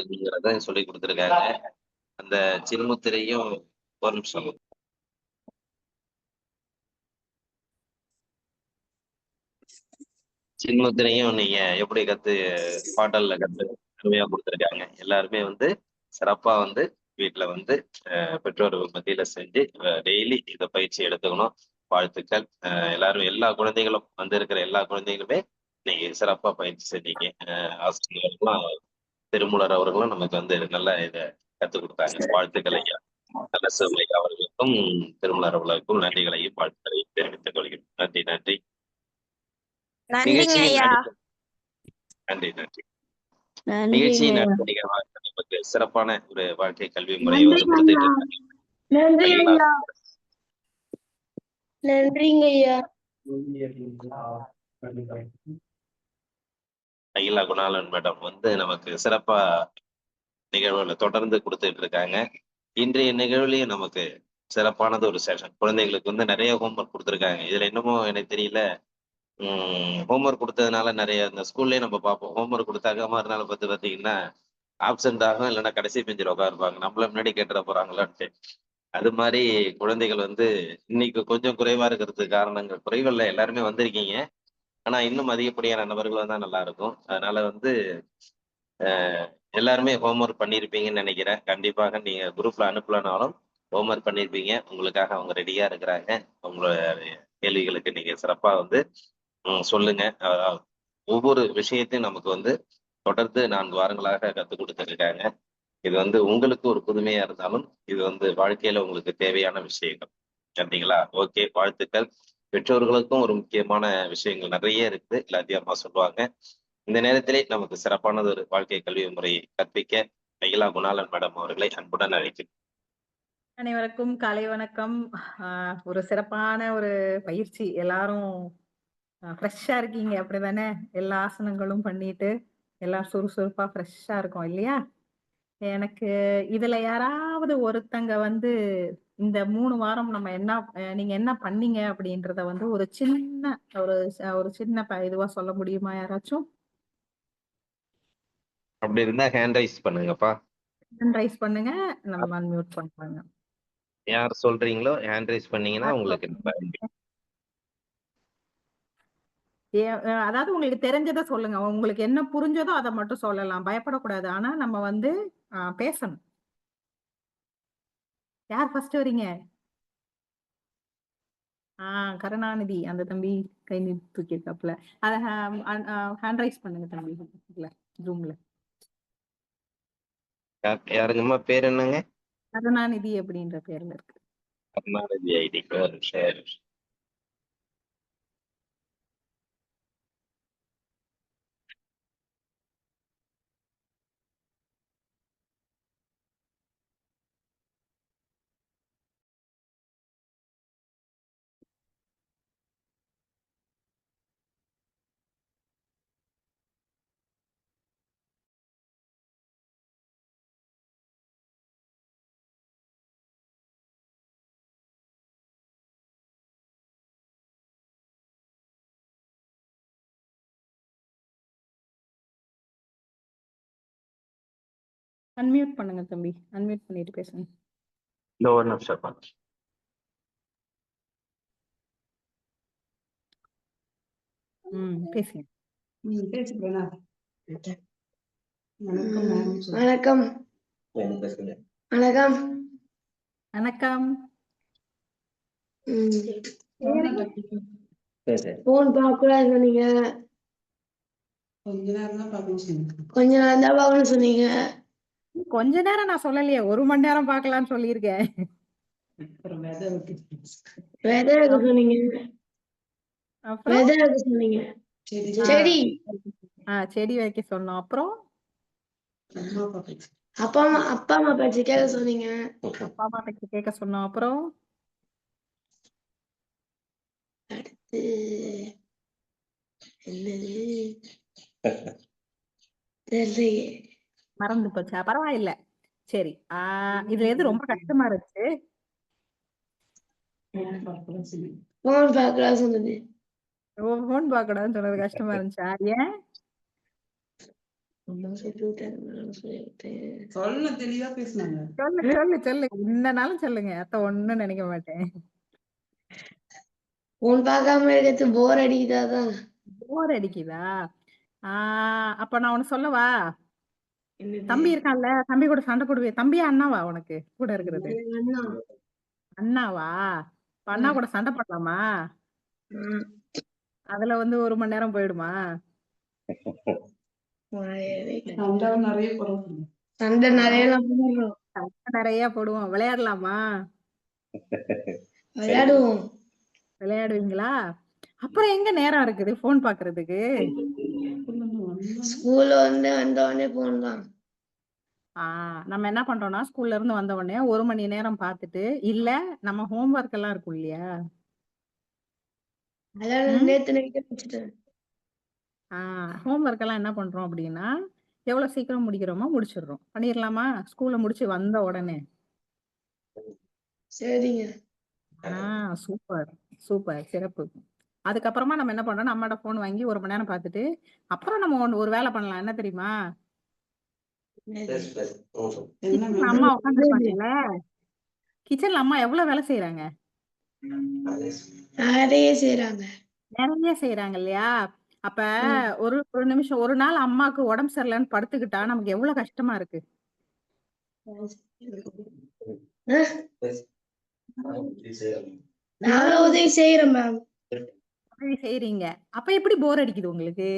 அப்படிங்கிறத சொல்லி கொடுத்துருக்காங்க. அந்த சின்முத்திரையும் ஒரு நிமிஷம். சின்முத்திரையும் நீங்க எப்படி பாடல்ல அருமையா கொடுத்துருக்காங்க. எல்லாருமே வந்து சிறப்பா வந்து வீட்டுல வந்து பெற்றோர்கள் மத்தியில செஞ்சு டெய்லி இத பயிற்சி எடுத்துக்கணும். வாழ்த்துக்கள். எல்லாரும் எல்லா குழந்தைகளும் இருக்கிற எல்லா குழந்தைகளுமே நீங்க சிறப்பா பயிற்சி செஞ்சீங்க. ஆசிரியர்களும் திருமூலர் அவர்களும் நமக்கு நல்ல இதை கத்துக் கொடுத்தாங்க. வாழ்த்துக்கள் ஐயா. நல்ல சிறுமை அவர்களுக்கும் திருமலர் அவர்களுக்கும் நன்றிகளையும் வாழ்த்துக்களையும் தெரிவித்துக் கொள்கிறேன். நன்றி நன்றி. நிகழ்ச்சியின் நன்றி நன்றி. நிகழ்ச்சியின் நமக்கு சிறப்பான ஒரு வாழ்க்கை கல்வி முறையை வந்து கொடுத்துட்டு அகிலா குணாலன் மேடம் வந்து நமக்கு சிறப்பா நிகழ்வுகளை தொடர்ந்து கொடுத்துட்டு இருக்காங்க. இன்றைய நிகழ்வுலையும் நமக்கு சிறப்பானது ஒரு செஷன். குழந்தைகளுக்கு வந்து நிறைய ஹோம்ஒர்க் கொடுத்துருக்காங்க. இதுல என்னமோ எனக்கு தெரியல, ஹோம்ஒர்க் கொடுத்ததுனால நிறைய இந்த ஸ்கூல்லயே நம்ம பார்ப்போம். ஹோம்ஒர்க் கொடுத்தாக்க மறுநாள் பார்த்தீங்கன்னா ஆப்சென்ட் ஆகும், இல்லைன்னா கடைசி பெஞ்சில் உட்காருப்பாங்க. நம்மள முன்னாடி கேட்டுற போறாங்களான்ட்டு. அது மாதிரி குழந்தைகள் வந்து இன்னைக்கு கொஞ்சம் குறைவா இருக்கிறதுக்கு காரணங்கள், குறைவல்ல, எல்லாருமே வந்திருக்கீங்க. ஆனா இன்னும் அதிகப்படியான நபர்கள் வந்தா நல்லா இருக்கும். அதனால வந்து எல்லாருமே ஹோம்ஒர்க் பண்ணியிருப்பீங்கன்னு நினைக்கிறேன். கண்டிப்பாக நீங்க குரூப்ல அனுப்பலனாலும் ஹோம்ஒர்க் பண்ணியிருப்பீங்க. உங்களுக்காக அவங்க ரெடியா இருக்கிறாங்க. உங்களோட கேள்விகளுக்கு நீங்க சிறப்பா வந்து சொல்லுங்க. ஒவ்வொரு விஷயத்தையும் நமக்கு வந்து தொடர்ந்து 4 வாரங்களாக கற்றுக் கொடுத்துருக்காங்க. இது வந்து உங்களுக்கு ஒரு புதுமையா இருந்தாலும் இது வந்து வாழ்க்கையில உங்களுக்கு தேவையான விஷயங்கள். சரிங்களா? ஓகே, வாழ்த்துக்கள். பெற்றோர்களுக்கும் ஒரு முக்கியமான விஷயங்கள் நிறைய இருக்குது. எல்லாத்தையும் அம்மா சொல்லுவாங்க. இந்த நேரத்திலே நமக்கு சிறப்பானது ஒரு வாழ்க்கை கல்வி முறையை கற்பிக்க அகிலா குணாலன் மேடம் அவர்களை அன்புடன் அழைக்கிறேன். அனைவருக்கும் காலை வணக்கம். ஒரு சிறப்பான ஒரு பயிற்சி. எல்லாரும் ஃப்ரெஷ்ஷா இருக்கீங்க அப்படிதானே? எல்லா ஆசனங்களும் பண்ணிட்டு எல்லாம் சுறுசுறுப்பா ஃப்ரெஷ்ஷா இருக்கும் இல்லையா? எனக்கு இதுல யாராவது ஒருத்தங்க வந்து இந்த 3 வாரம் நம்ம நீங்க என்ன பண்ணீங்க அப்படின்றத வந்து ஒரு சின்ன ஒரு சின்ன இதுவா சொல்ல முடியுமா யாராச்சும்? அப்படி இருந்தா ஹேண்ட் ரைஸ் பண்ணுங்கப்பா. ஹேண்ட் ரைஸ் பண்ணுங்க. நம்ம அன்மியூட் பண்ணுவாங்க. யார் சொல்றீங்களோ ஹேண்ட் ரைஸ் பண்ணீங்கன்னா உங்களுக்கு அதாவது உங்களுக்கு தெரிஞ்சதை சொல்லுங்க. உங்களுக்கு என்ன புரிஞ்சதோ அதை மட்டும் சொல்லலாம். பயப்படக்கூடாது. ஆனா நம்ம வந்து பேசணும். யார் ஃபர்ஸ்ட் வரீங்க? கருணாநிதி அந்த தம்பி கை தூக்கி இருக்காப்ல. அத ஹேண்ட் ரைஸ் பண்ணுங்க தம்பி. ஜூம்ல யாருங்கம்மா பேர் என்னங்க? கருணாநிதி அப்படின்ற பேர்ல இருக்கு. கருணாநிதி ஐடி. சரி. அன்மியூட் பண்ணுங்க தம்பி. அன்மியூட் பண்ணிட்டு பேசுங்க. இந்த ஒரு நிமிஷம் பாருங்க. பேசுங்க. வணக்கம். வணக்கம். வணக்கம். போன் பார்க்கக்கூடாது சொன்னீங்க. கொஞ்ச நேரம் தான் பார்க்கணும்னு சொன்னீங்க. கொஞ்ச நேரம் நான் சொல்லலையே, 1 மணி நேரம் பார்க்கலாம்னு சொல்லியிருக்கேன். விதை வைக்க சொன்னீங்க. விதை வைக்க சொன்னீங்க. செடி செடி வைக்க சொன்னோம். அப்புறம் அப்பா அம்மா பேச்சு கேட்க சொன்னீங்க. அப்பா அம்மா பேச்சு கேட்க சொன்னோம். அப்புறம் அடுத்து என்னது மறந்து போச்சா? பரவாயில்ல. சரி. இதுல எது ரொம்ப கஷ்டமா இருந்துச்சு? போன் பார்க்கலாம் சொன்னது. போன் பார்க்கக்கூடாதுன்னு சொன்னது கஷ்டமா இருந்துச்சா? ஏன்? அம்மா சொல்லிவிட்டேன், நானும் சொல்லிவிட்டேன். சொல்லணும் தெளிவா பேசுனாங்க. சொல்லு என்னனாலும் சொல்லுங்க. அத்தை ஒண்ணும் நினைக்க மாட்டேன். போன் பார்க்காம இருக்கிறது போர் அடிக்குதாதான். போர் அடிக்குதா? அப்ப நான் ஒண்ணு சொல்லவா? என்னது? தம்பி இருக்கான்ல, தம்பி கூட சண்டை போடுவே. தம்பியா அண்ணாவா உனக்கு கூட இருக்கிறது? அண்ணா. அண்ணாவா? இப்ப அண்ணா கூட சண்டை போடலாமா? ம். அதுல வந்து 1 மணி நேரம் போயிடுமா? வாயவே கட்டு. சண்டை நிறைய போடுறாங்க. சண்டை நிறைய போடுறோம். சண்டை நிறைய போடுவோம். விளையாடலாமா? விளையாடுவோம். விளையாடுவீங்களா? அப்புறம் எங்க நேரம் இருக்குது போன் பாக்குறதுக்கு? ஸ்கூல்ல வந்த உடனே போன் தான். நம்ம என்ன பண்றோம்னா ஸ்கூல்ல இருந்து வந்த உடனே 1 மணி நேரம் பார்த்துட்டு, இல்ல நம்ம ஹோம்வொர்க் எல்லாம் இருக்கும் இல்லையா? அதெல்லாம் நேத்து நைட்டே முடிச்சிட்டேன். ஹோம்வொர்க் எல்லாம் என்ன பண்றோம் அப்படின்னா, எவ்வளவு சீக்கிரம் முடிக்கிறோமோ முடிச்சிடுறோம். பண்ணிடலாமா? ஸ்கூல்ல முடிச்சு வந்த உடனே. சரிங்க. சூப்பர் சூப்பர் சிறப்பு. அதுக்கப்புறமா நம்ம என்ன பண்றோம், அம்மாட்ட போன் வாங்கி 1 மணி நேரம் பார்த்துட்டு, அப்புறம் நம்ம ஒரு வேலை பண்ணலாம். என்ன தெரியுமா? கிச்சன்ல அம்மா உட்காந்துருப்பாங்கல்ல, கிச்சன்ல அம்மா எவ்வளவு வேலை செய்யறாங்க? நிறைய செய்யறாங்க. நிறைய செய்யறாங்க இல்லையா? அப்ப ஒரு நிமிஷம், ஒரு நாள் அம்மாக்கு உடம்பு சரியில்லைன்னு படுத்துக்கிட்டா நமக்கு எவ்வளவு கஷ்டமா இருக்கு? நான் உதவி செய்யறேன் மேம். உதவி செய்றீங்க. அப்ப எப்படி போர் அடிக்குது உங்களுக்கு?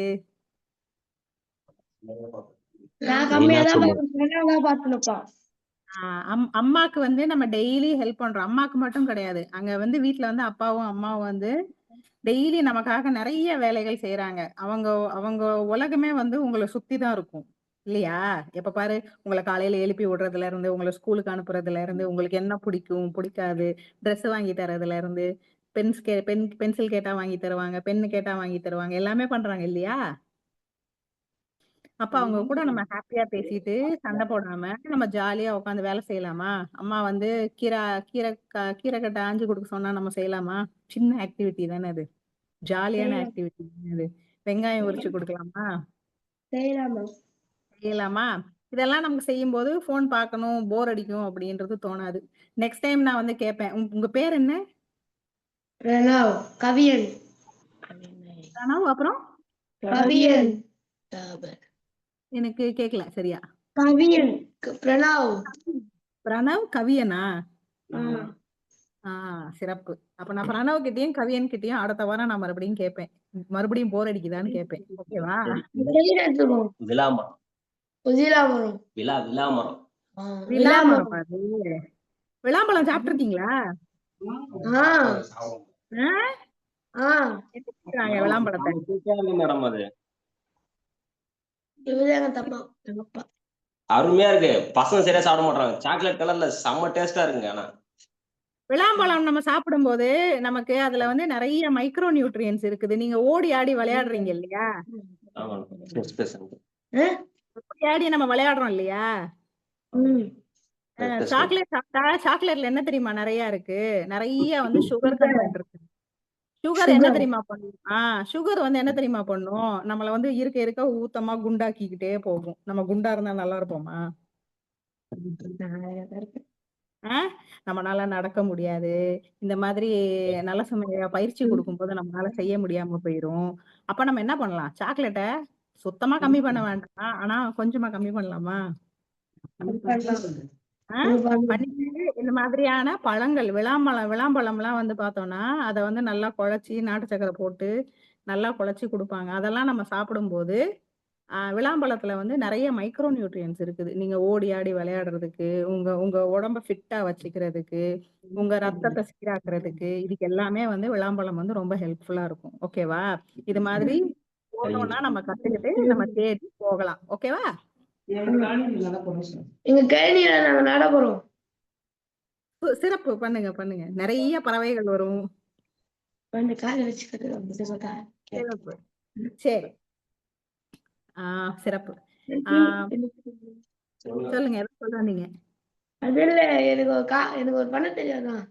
நான் கம்மியா தான் பார்த்துருப்பேன். அம்மாக்கு வந்து நம்ம டெய்லி ஹெல்ப் பண்றோம். அம்மாக்கு மட்டும் கிடையாது. அங்க வந்து வீட்ல வந்து அப்பாவும் அம்மாவும் வந்து டெய்லி நமக்காக நிறைய வேலைகள் செய்யறாங்க. அவங்க உலகமே வந்து உங்களை சுத்தி தான் இருக்கும் இல்லையா? எப்ப பாரு உங்களை காலையில எழுப்பி விடுறதுல இருந்து, உங்களை ஸ்கூலுக்கு அனுப்புறதுல இருந்து, உங்களுக்கு என்ன பிடிக்கும் பிடிக்காது, ட்ரெஸ் வாங்கி தரதுல இருந்து, பென்சில் கேட்டா வாங்கி தருவாங்க, பென்னு கேட்டா வாங்கி தருவாங்க, எல்லாமே பண்றாங்க இல்லையா? அப்ப அவங்க கூட நம்ம ஹாப்பியா பேசிட்டு சண்டை போடாம நம்ம ஜாலியா உட்காந்து வேலை செய்யலாமா? அம்மா வந்து கீரை கீரை கீரை கட்டை ஆஞ்சு கொடுக்க சொன்னா நம்ம செய்யலாமா? சின்ன ஆக்டிவிட்டி தானே அது. ஜாலியான ஆக்டிவிட்டி அது. வெங்காயம் உரிச்சு கொடுக்கலாமா? செய்யலாமா? இதெல்லாம் நமக்கு செய்யும் போது போன் பார்க்கணும், போர் அடிக்கும் அப்படின்றது தோணாது. நெக்ஸ்ட் டைம் நான் வந்து கேட்பேன், உங்க பேர் என்ன? பிரணவ். கவியன். பிரணவ். அப்புறம் கவியன். எனக்கு கேட்கல சரியா. கவியன். பிரணவ். பிரணவ் கவியனா? சிறப்பு. அப்ப நான் பிரணவ் கிட்டயும் கவியன் கிட்டயும் அடுத்த வாரம் நான் மறுபடியும் கேட்பேன். மறுபடியும் போர் அடிக்குதான்னு கேட்பேன். ஓகேவா? விளாமரம். விளாமரம் அது. விளாம்பழம் சாப்பிட்டு இருக்கீங்களா? விளாம்பழத்தை மேடம் அது அப்பா. அருமையா இருக்கு. பசங்க சரியா சாப்பிட மாட்டாங்க. சாக்லேட் கலர்ல செம்ம டேஸ்டா இருக்குங்க. ஆனா விளாம்பழம் நம்ம சாப்பிடும்போது நமக்கு அதுல வந்து நிறைய மைக்ரோ நியூட்ரியன்ஸ் இருக்குது. நீங்க ஓடி ஆடி விளையாடுறீங்க இல்லையா? ஓடி ஆடி நம்ம விளையாடுறோம் இல்லையா? சாக்லேட் சாப்பிட்டா சாக்லேட்ல என்ன தெரியுமா நிறைய இருக்கு? நிறைய வந்து சுகர் கண்டென்ட் இருக்கு. சுகர் என்ன தெரியுமா பண்ணும்? சுகர் வந்து என்ன தெரியுமா பண்ணும்? நம்மள வந்து இருக்க இருக்க ஊத்தமா குண்டாக்கிக்கிட்டே போகும். நம்ம குண்டா இருந்தா நல்லா இருப்போமா? நம்மளால நடக்க முடியாது. இந்த மாதிரி நல்ல சமய பயிற்சி கொடுக்கும்போது நம்மளால செய்ய முடியாம போயிரும். அப்ப நம்ம என்ன பண்ணலாம்? சாக்லேட்ட சுத்தமா கம்மி பண்ண வேண்டாம். ஆனா கொஞ்சமா கம்மி பண்ணலாமா? பண்ணிட்டு இந்த மாதிரியான பழங்கள் விளாம்பழம்லாம் வந்து பார்த்தோம்னா, அத வந்து நல்லா குழச்சி நாட்டு சர்க்கரை போட்டு நல்லா குழச்சி குடுப்பாங்க. அதெல்லாம் நம்ம சாப்பிடும்போது, விளாம்பழத்துல வந்து நிறைய மைக்ரோ நியூட்ரியன்ஸ் இருக்குது. நீங்க ஓடி ஆடி விளையாடுறதுக்கு, உங்க உங்க உடம்ப ஃபிட்டா வச்சுக்கிறதுக்கு, உங்க ரத்தத்தை சீராக்குறதுக்கு, இதுக்கு எல்லாமே வந்து விளாம்பழம் வந்து ரொம்ப ஹெல்ப்ஃபுல்லா இருக்கும். ஓகேவா? இது மாதிரி போனோம்னா நம்ம கத்துக்கிட்டு நம்ம தேடி போகலாம். ஓகேவா? எங்க கேணியில நாங்க நட போறோம். சிறப்பு. பண்ணுங்க பண்ணுங்க. நிறைய பறவைகள் வரும். காலை வச்சுக்கிறது. சிறப்பு. சரி. சிறப்பு. சொல்லுங்க. எதை சொல்றீங்க? அது இல்ல, எனக்கு ஒரு பண்ண தெரியாதான்.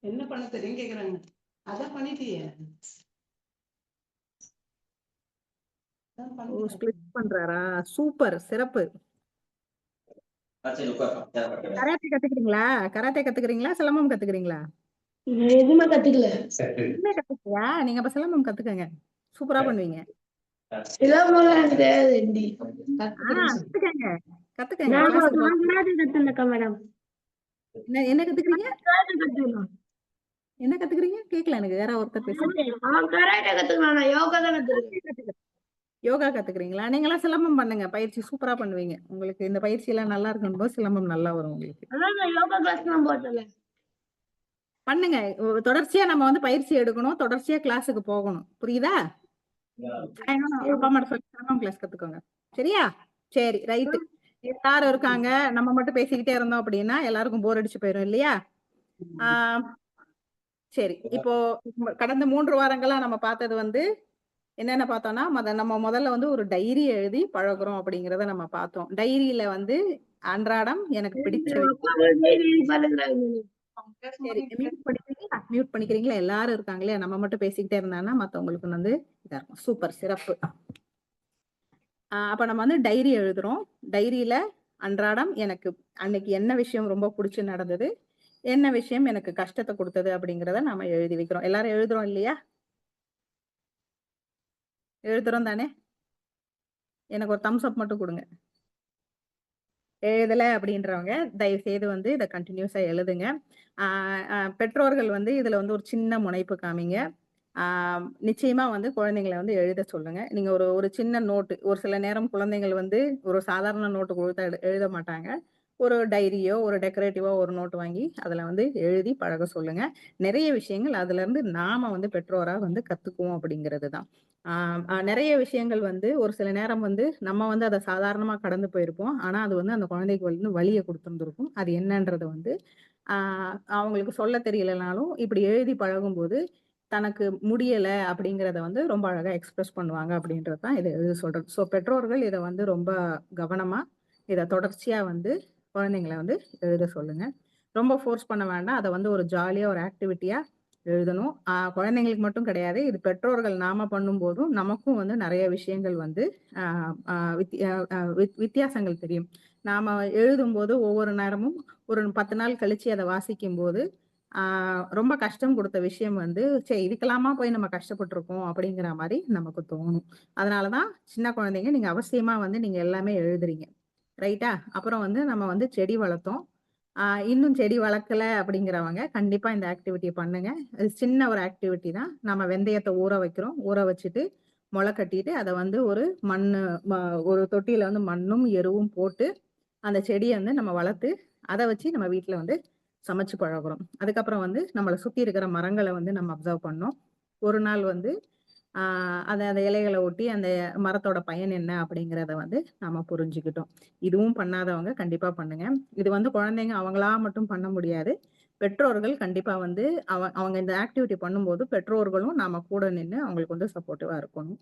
என்ன பண்ண தெரியும் கேக்குறாங்க. அதான் பண்ணிட்டியே. அதான் ஓ பண்ணிட்டேன். ஸ்பிளிட் பண்றாரா? சூப்பர், சிறப்பு. சரி உட்கார். கராத்தே கத்துக்கிறீங்களா? கராத்தே கத்துக்கிறீங்களா? சிலம்பம் கத்துக்கிறீங்களா? நான் எதுவுமே கத்துக்கல. எதுவுமே கத்துக்கலையா? நீங்க அப்ப சிலம்பம் கத்துக்கங்க. சூப்பரா பண்ணுவீங்க. சிலம்பம் எனக்கு தெரியாது எப்படி. கத்துக்கங்க. கத்துக்கங்க. நான் கிளாஸுக்கு போங்க. கராத்தே கத்துனேன் மேடம். என்ன கத்துக்கிறீங்க? கராத்தே கத்துக்கலாம். என்ன கத்துக்கிறீங்க? கேட்கல எனக்கு. வேற ஒருத்தர் பேசுங்க. அவன் கராத்தே கத்துக்கலாம். நான் யோகா தான் கத்துக்கிறேன். யோகா கத்துக்கிறீங்களா? நீங்களாம் சிலம்பம் பண்ணுங்க. பயிற்சி சூப்பரா பண்ணுவீங்க. உங்களுக்கு இந்த பயிற்சி எல்லாம் நல்லா இருக்கும்போது சிலம்பம் நல்லா வரும் உங்களுக்கு. அதான் நான் யோகா கிளாஸ் நான் போட்டல. பண்ணுங்க. தொடர்ச்சியா நம்ம வந்து பயிற்சி எடுக்கணும். தொடர்ச்சியா கிளாஸுக்கு போகணும். புரியுதா? சாயங்காலம் அப்பா அம்மாட்ட சொல்லி சிலம்பம் கிளாஸ் கத்துக்கோங்க. சரியா? சரி, ரைட்டு. எல்லாரும் இருக்காங்க. நம்ம மட்டும் பேசிக்கிட்டே இருந்தோம் அப்படின்னா எல்லாருக்கும் போர் அடிச்சு போயிடும் இல்லையா? ஆஹ் சரி, இப்போ கடந்த 3 வாரங்களா நம்ம பார்த்தது வந்து என்னென்ன பார்த்தோம்னா, நம்ம முதல்ல வந்து ஒரு டைரி எழுதி பழகுறோம் அப்படிங்கிறத நம்ம பார்த்தோம். டைரியில வந்து அன்றாடம் எனக்கு பிடிச்ச சரி, மியூட் பண்ணிக்கிறீங்களா? எல்லாரும் இருக்காங்களே, நம்ம மட்டும் பேசிக்கிட்டே இருந்தாங்கன்னா மத்தவங்களுக்கு வந்து இதா இருக்கும். சூப்பர், சிறப்பு. அப்ப நம்ம வந்து டைரி எழுதுறோம். டைரியில அன்றாடம் எனக்கு அன்னைக்கு என்ன விஷயம் ரொம்ப பிடிச்சு நடந்தது, என்ன விஷயம் எனக்கு கஷ்டத்தை கொடுத்தது அப்படிங்கிறத நாம எழுதி வைக்கிறோம். எல்லாரும் எழுதுறோம் இல்லையா? எழுதுறோம் தானே? எனக்கு ஒரு தம்ஸ் அப் மட்டும் கொடுங்க. எழுதல அப்படின்றவங்க தயவு செய்து வந்து இதை கண்டினியூஸா எழுதுங்க. பெற்றோர்கள் வந்து இதுல வந்து ஒரு சின்ன முனைப்பு காமிங்க. நிச்சயமா வந்து குழந்தைங்களை வந்து எழுத சொல்லுங்க. நீங்க ஒரு சின்ன நோட்டு, ஒரு சில நேரம் குழந்தைகள் வந்து ஒரு சாதாரண நோட்டு கொடுத்தா எழுத மாட்டாங்க. ஒரு டைரியோ ஒரு டெக்கரேட்டிவோ ஒரு நோட்டு வாங்கி அதுல வந்து எழுதி பழக சொல்லுங்க. நிறைய விஷயங்கள் அதுல இருந்து நாம வந்து பெற்றோரா வந்து கத்துக்குவோம் அப்படிங்கிறது தான். நிறைய விஷயங்கள் வந்து ஒரு சில நேரம் வந்து நம்ம வந்து அதை சாதாரணமா கடந்து போயிருப்போம். ஆனா அது வந்து அந்த குழந்தைக்கு வந்து வலியை கொடுத்துருந்துருக்கும். அது என்னன்றது வந்து அவங்களுக்கு சொல்ல தெரியலனாலும் இப்படி எழுதி பழகும்போது தனக்கு முடியல அப்படிங்கிறத வந்து ரொம்ப அழகா எக்ஸ்பிரஸ் பண்ணுவாங்க அப்படின்றது தான் இதை எழுத சொல்றது. ஸோ பெற்றோர்கள் இதை வந்து ரொம்ப கவனமா இதை தொடர்ச்சியா வந்து குழந்தைங்களை வந்து எழுத சொல்லுங்க. ரொம்ப ஃபோர்ஸ் பண்ண வேண்டாம். அதை வந்து ஒரு ஜாலியா ஒரு ஆக்டிவிட்டியா எழுதணும். குழந்தைங்களுக்கு மட்டும் கிடையாது, இது பெற்றோர்கள் நாம பண்ணும்போதும் நமக்கும் வந்து நிறைய விஷயங்கள் வந்து வித்தியாசங்கள் தெரியும். நாம எழுதும்போது ஒவ்வொரு நேரமும் ஒரு 10 நாள் கழிச்சு அதை வாசிக்கும் போது ரொம்ப கஷ்டம் கொடுத்த விஷயம் வந்து சரி இதுக்கெல்லாமா போய் நம்ம கஷ்டப்பட்டிருக்கோம் அப்படிங்கிற மாதிரி நமக்கு தோணும். அதனாலதான் சின்ன குழந்தைங்க நீங்க அவசியமா வந்து நீங்க எல்லாமே எழுதுறீங்க. ரைட்டா? அப்புறம் வந்து நம்ம வந்து செடி வளர்த்தோம். இன்னும் செடி வளர்க்கல அப்படிங்கிறவங்க கண்டிப்பா இந்த ஆக்டிவிட்டி பண்ணுங்க. அது சின்ன ஒரு ஆக்டிவிட்டி தான். நம்ம வெந்தயத்தை ஊற வைக்கிறோம். ஊற வச்சுட்டு முளை கட்டிட்டு அதை வந்து ஒரு ஒரு தொட்டியில வந்து மண்ணும் எருவும் போட்டு அந்த செடியை வந்து நம்ம வளர்த்து அதை வச்சு நம்ம வீட்டுல வந்து சமைச்சு பழகுறோம். அதுக்கப்புறம் வந்து நம்மளை சுத்தி இருக்கிற மரங்களை வந்து நம்ம அப்சர்வ் பண்ணோம். ஒரு நாள் வந்து அந்த இலைகளை ஒட்டி அந்த மரத்தோட பயன் என்ன அப்படிங்கிறத வந்து நாம புரிஞ்சுக்கிட்டோம். இதுவும் பண்ணாதவங்க கண்டிப்பா பண்ணுங்க. இது வந்து குழந்தைங்க அவங்களா மட்டும் பண்ண முடியாது. பெற்றோர்கள் கண்டிப்பா வந்து அவங்க இந்த ஆக்டிவிட்டி பண்ணும்போது பெற்றோர்களும் நாம கூட நின்று அவங்களுக்கு வந்து சப்போர்ட்டிவா இருக்கணும்.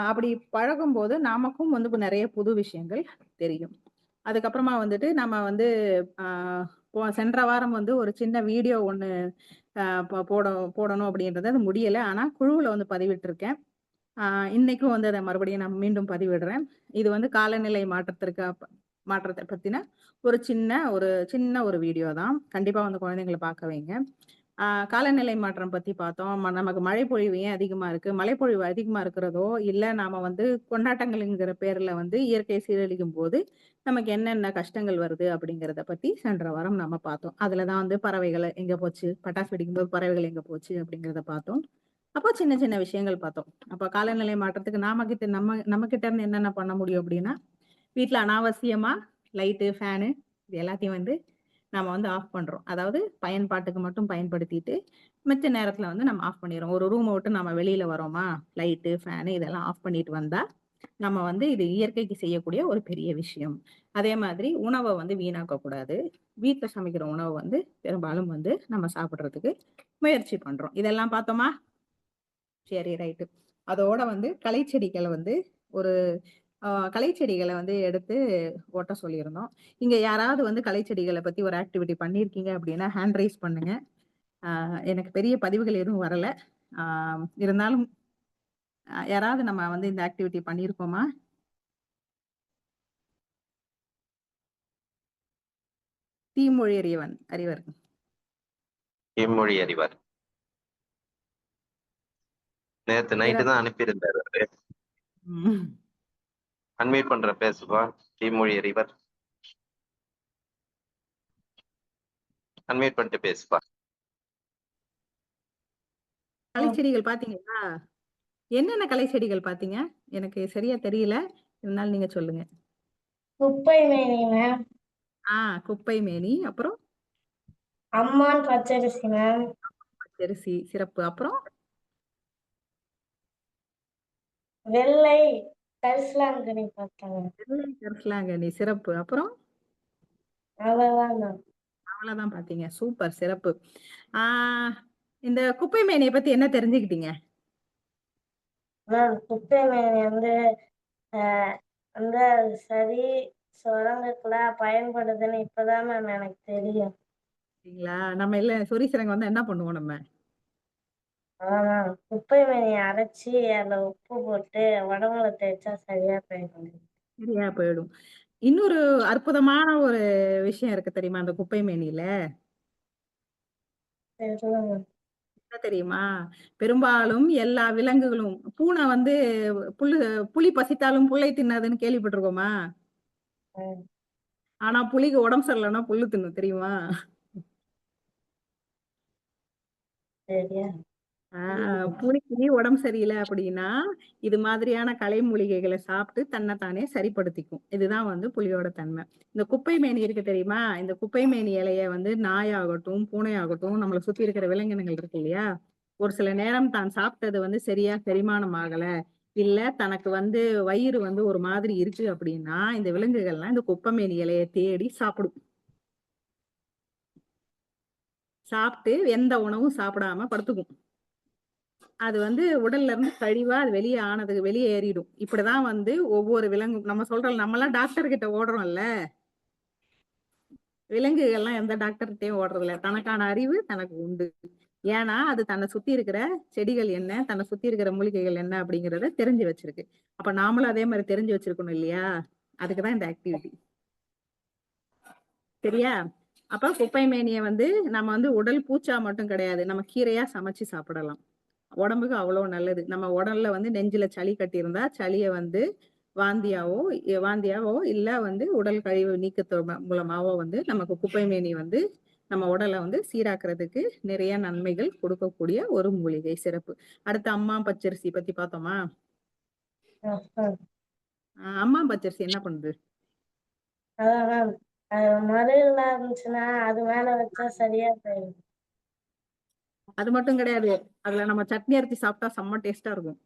அப்படி பழகும் போது நமக்கும் வந்து நிறைய புது விஷயங்கள் தெரியும். அதுக்கப்புறமா வந்துட்டு நம்ம வந்து சென்ற வாரம் வந்து ஒரு சின்ன வீடியோ ஒண்ணு போடணும் அப்படின்றது அது முடியல. ஆனா குழுவுல வந்து பதிவிட்டிருக்கேன். இன்னைக்கும் வந்து அதை மறுபடியும் நான் மீண்டும் பதிவிடுறேன். இது வந்து காலநிலை மாற்றத்தை பத்தின ஒரு சின்ன ஒரு வீடியோ தான். கண்டிப்பா வந்து குழந்தைங்களை பார்க்க வைங்க. காலநிலை மாற்றம் பத்தி பார்த்தோம். நமக்கு மழைப்பொழிவு ஏன் அதிகமா இருக்கு? மழைப்பொழிவு அதிகமா இருக்கிறதோ இல்ல நாம வந்து கொண்டாட்டங்கள்ங்கிற பேர்ல வந்து இயற்கை சீரழிக்கும் போது நமக்கு என்னென்ன கஷ்டங்கள் வருது அப்படிங்கிறத பத்தி சென்ற வாரம் நம்ம பார்த்தோம். அதுலதான் வந்து பறவைகள் எங்க போச்சு, பட்டாசு வெடிக்கும்போது பறவைகள் எங்க போச்சு அப்படிங்கிறத பார்த்தோம். அப்போ சின்ன சின்ன விஷயங்கள் பார்த்தோம். அப்ப காலநிலை மாற்றத்துக்கு நம்ம கிட்ட இருந்து என்னென்ன பண்ண முடியும் அப்படின்னா, வீட்டுல அனாவசியமா லைட்டு, ஃபேனு இது எல்லாத்தையும் வந்து நம்ம வந்து ஆஃப் பண்றோம். அதாவது பயன்பாட்டுக்கு மட்டும் பயன்படுத்திட்டு மிச்ச நேரத்துல வந்து நம்ம ஆஃப் பண்ணிடுறோம். ஒரு ரூமை விட்டு நம்ம வெளியில வரோமா, லைட்டு, ஃபேனு இதெல்லாம் ஆஃப் பண்ணிட்டு வந்தா நம்ம வந்து இது இயற்கைக்கு செய்யக்கூடிய ஒரு பெரிய விஷயம். அதே மாதிரி உணவை வந்து வீணாக்க கூடாது. வீட்டுல சமைக்கிற உணவை வந்து பெரும்பாலும் வந்து நம்ம சாப்பிடுறதுக்கு முயற்சி பண்றோம். இதெல்லாம் பார்த்தோமா? சரி, ரைட்டு. அதோட வந்து களைச்செடிகளை வந்து ஒரு களைச்செடிகளை வந்து எடுத்து ஓட்ட சொல்லியிருந்தோம். இங்க யாராவது வந்து களைச்செடிகளை பத்தி ஒரு ஆக்டிவிட்டி பண்ணிருக்கீங்க அப்படின்னா ஹேண்ட் ரைஸ் பண்ணுங்க. எனக்கு பெரிய பதிவுகள் எதுவும் வரல. இருந்தாலும் யாராவது நம்ம வந்து இந்த ஆக்டிவிட்டி பண்ணியிருக்கோமா? தீமொழி அறிவர். இம்மொழி அறிவார். நேத்து நைட்டு தான் அனுப்பியிருந்தாரு அவரு. ம். அன்மியூட் பண்ற பேசுப்பா. தீமொழி அறிவர். அன்மியூட் பண்ணிட்டு பேசுப்பா. கலைச்செடிகள் பாத்தீங்களா? என்னென்ன கலைச்செடிகள் பாத்தீங்க? எனக்கு சரியா தெரியல. இருந்தாலும் நீங்க சொல்லுங்க. குப்பை மேனி மேம், குப்பை மேனி, அப்புறம் அம்மான் பச்சரிசி மேம், பச்சரிசி சிறப்பு. அப்புறம் வெள்ளை கரிசலாங்கண்ணி பார்த்தாங்க. வெள்ளை கரிசலாங்கண்ணி சிறப்பு. அப்புறம் அவ்வளவுதான் மேம். அவ்வளவுதான் பாத்தீங்க. சூப்பர் சிறப்பு. ஆஹ் இந்த குப்பை மேனியை பத்தி என்ன தெரிஞ்சுக்கிட்டீங்க? மேம் குப்பை மேனி வந்து ஆஹ் வந்து அது சரி சுரங்கக்குள்ள பயன்படுதுன்னு இப்பதான் மேம் எனக்கு தெரியும். சரிங்களா? நம்ம இல்ல சொரிசிரங்க வந்து என்ன பண்ணுவோம் நம்ம? அதான் மேம் குப்பை மேனியை அரைச்சி அதுல உப்பு போட்டு உடம்புல தேய்ச்சா சரியா போயிடும். சரியா போயிடும். இன்னொரு அற்புதமான ஒரு விஷயம் இருக்கு தெரியுமா அந்த குப்பை மேனியில? சரி சொல்லுங்க மேம். என்ன தெரியுமா? பெரும்பாலும் எல்லா விலங்குகளும் பூனை வந்து புல்லு புலி பசித்தாலும் புல்லை தின்னாதுன்னு கேள்விப்பட்டிருக்கோமா? ம், ஆனா புலிக்கு உடம்பு சரியில்லைன்னா புல்லு தின்னும் தெரியுமா? சரியா புலிக்கு உடம்பு சரியில்லை அப்படின்னா இது மாதிரியான கலை மூலிகைகளை சாப்பிட்டு தன்னைத்தானே சரிப்படுத்திக்கும். இதுதான் வந்து புலியோட தன்மை. இந்த குப்பை மேனி இருக்கு தெரியுமா? இந்த குப்பை மேனி இலைய வந்து நாயாகட்டும் பூனையாகட்டும் நம்மளை சுத்தி இருக்கிற விலங்கினங்கள் இருக்கு இல்லையா, ஒரு சில நேரம் தான் சாப்பிட்டது வந்து சரியா செரிமானம் ஆகல, இல்ல தனக்கு வந்து வயிறு வந்து ஒரு மாதிரி இருக்கு அப்படின்னா இந்த விலங்குகள்லாம் இந்த குப்பை மேனி இலைய தேடி சாப்பிடும். சாப்பிட்டு எந்த உணவும் சாப்பிடாம படுத்துக்கும். அது வந்து உடல்ல இருந்து கழிவா அது வெளியே ஆனதுக்கு வெளியே ஏறிடும். இப்படிதான் வந்து ஒவ்வொரு விலங்கும் நம்ம சொல்றோம். நம்ம எல்லாம் டாக்டர் கிட்ட ஓடுறோம்ல, விலங்குகள்லாம் எந்த டாக்டர்கிட்டயும் ஓடுறது இல்ல. தனக்கான அறிவு தனக்கு உண்டு. ஏன்னா அது தன்னை சுத்தி இருக்கிற செடிகள் என்ன, தன்னை சுத்தி இருக்கிற மூலிகைகள் என்ன அப்படிங்கறத தெரிஞ்சு வச்சிருக்கு. அப்ப நாமளும் அதே மாதிரி தெரிஞ்சு வச்சிருக்கணும் இல்லையா? அதுக்குதான் இந்த ஆக்டிவிட்டி. சரியா? அப்ப குப்பை மேனியை வந்து நம்ம வந்து உடல் பூச்சா மட்டும் கிடையாது, நம்ம கீரையா சமைச்சு சாப்பிடலாம். உடம்புக்கு அவ்வளவு நல்லது. நம்ம உடல்ல வந்து நெஞ்சில சளி கட்டியிருந்தா சளியை வந்து வாந்தியாவோ இல்ல வந்து உடல் கழிவு நீக்கத்து மூலமாவோ வந்து நமக்கு குப்பை மேனி வந்து நம்ம உடலை வந்து சீராக்குறதுக்கு நிறைய நன்மைகள் கொடுக்கக்கூடிய ஒரு மூலிகை. சிறப்பு. அடுத்து அம்மா பச்சரிசி பத்தி பார்த்தோமா? அம்மா பச்சரிசி என்ன பண்ணுது? அதான் மேம் அது மருந்துலாம் இருந்துச்சுன்னா அது மேல வச்சா சரியா போயிடும். அது மட்டும் கிடையாது, அதுல நம்ம சட்னி அரைச்சி சாப்பிட்டா செம்ம டேஸ்டா இருக்கும்.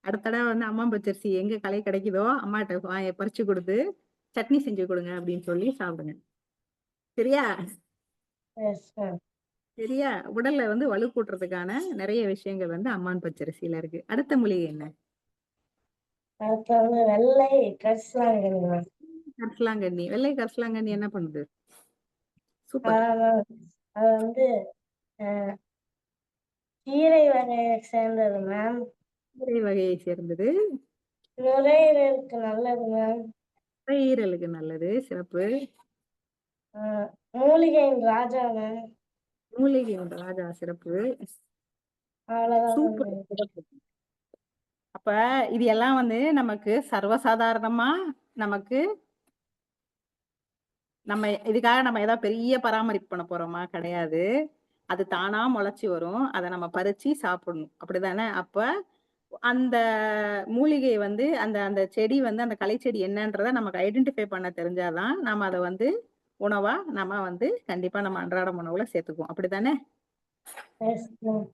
அடுத்த தடவை வந்து அம்மா பச்சரிசி எங்க களை கிடைக்குதோ அம்மாட்ட பறிச்சு கொடுத்து சட்னி செஞ்சு கொடுங்க அப்படின்னு சொல்லி சாப்பிடுங்க. சரியா? Yes ma'am. சரியா? உடல்ல வந்து வலு கூட்டுறதுக்கான நிறைய விஷயங்கள் வந்து அம்மான் பச்சரிசியில இருக்கு. அடுத்த மூலிகை என்ன? அடுத்து வந்து வெள்ளை கரிசலாங்கண்ணி மேம். கரிசலாங்கண்ணி. வெள்ளை கரிசலாங்கண்ணி என்ன பண்ணுது? சூப்பர். அதான் மேம் அது வந்து அஹ், கீரை வகையை சேர்ந்தது மேம். கீரை வகையை சேர்ந்தது. நுரையீரலுக்கு நல்லது மேம். நுரையீரலுக்கு நல்லது. சிறப்பு. மூலிகையின் ராஜா மேம். மூலிகை ராஜா. சிறப்பு. அவ்வளவுதான் சூப்பர். மேம். சிறப்பு. அப்ப இது எல்லாம் வந்து நமக்கு சர்வசாதாரணமா நமக்கு நம்ம இதுக்காக நம்ம ஏதாவது பெரிய பராமரிப்பு பண்ண போறோமா? கிடையாது. அது தானா முளைச்சி வரும். அதை நம்ம பறிச்சு சாப்பிடணும். அப்படிதானே? அப்ப அந்த மூலிகை வந்து அந்த அந்த செடி வந்து அந்த களை செடி என்னன்றத நமக்கு ஐடென்டிஃபை பண்ண தெரிஞ்சாதான் நம்ம அதை வந்து உணவா நம்ம வந்து கண்டிப்பா நம்ம அன்றாட உணவுல சேர்த்துக்குவோம். அப்படித்தானே? Yes ma'am.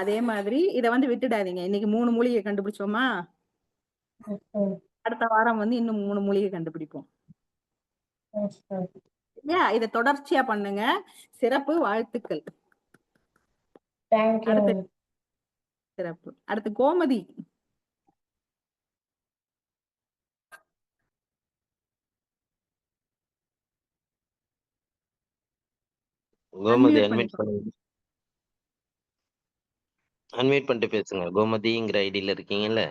அதே மாதிரி இதை வந்து விட்டுடாதீங்க. இன்னைக்கு 3 மூலிகை கண்டுபிடிச்சோமா? Yes ma'am. அடுத்த வாரம் வந்து இன்னும் 3 மூலிகை கண்டுபிடிப்போம். Yes ma'am. இதை தொடர்ச்சியா பண்ணுங்க. சிறப்பு. வாழ்த்துக்கள். தேங்க்யூ அடுத்து மேம். சிறப்பு. அடுத்து கோமதி. கோமதி Unmute அன்மியூட் பண்ணிக்கோ. பண்ணுங்க. அன்மியூட் பண்ணிட்டு பேசுங்க. கோமதிங்கிற ஐடியில இருக்கீங்கல்ல?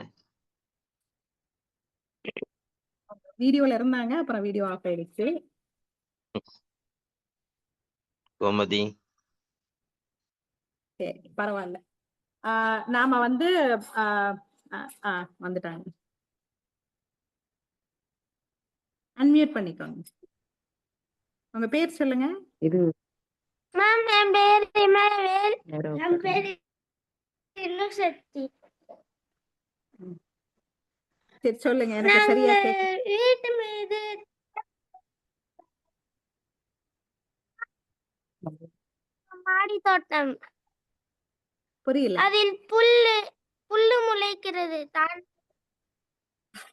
வீடியோல இருந்தாங்க, அப்புறம் வீடியோ ஆஃப் ஆயிடுச்சு. கோமதி. சரி, பரவாயில்ல. நாம வந்து வந்துட்டாங்க. அன்மியூட் பண்ணிக்கோங்க. உங்க பேர் சொல்லுங்க. இது மேம் என் பேர் இமயவேல். என் பேர் இன்னுசக்தி. சரி சொல்லுங்க, எனக்கு சரியா கேட்க. வீட்டு மீது மாடி தோட்டம், புரியல. அதில் புல்லு முளைக்கிறது.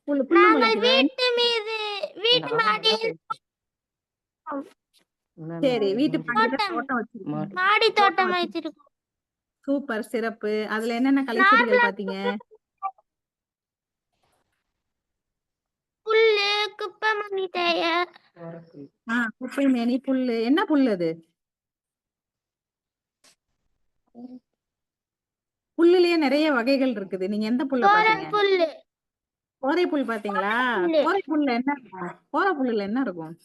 புல்லு நாங்கள் முளைக்குதா? வீட்டு மாடியில் சரி, வீட்டு பக்கத்துல தோட்டம், தோட்டம் வச்சிருக்கீங்க. மாடி தோட்டம் வைத்திருக்கோம். சூப்பர், சிறப்பு. அதுல என்னென்ன கலைச்செடிகள் பாத்தீங்க? புல்லு, குப்பைமணி தேய, குப்பை மேனி புல்லு. என்ன புல்லு அது? புல்லுலயே நிறைய வகைகள் இருக்குது. நீங்க எந்த புல்ல பாத்தீங்க? புல்லு, கோரை புல் பாத்தீங்களா? கோரை புல்ல என்ன இருக்கும்? கோரை புல்லுல என்ன இருக்கும்?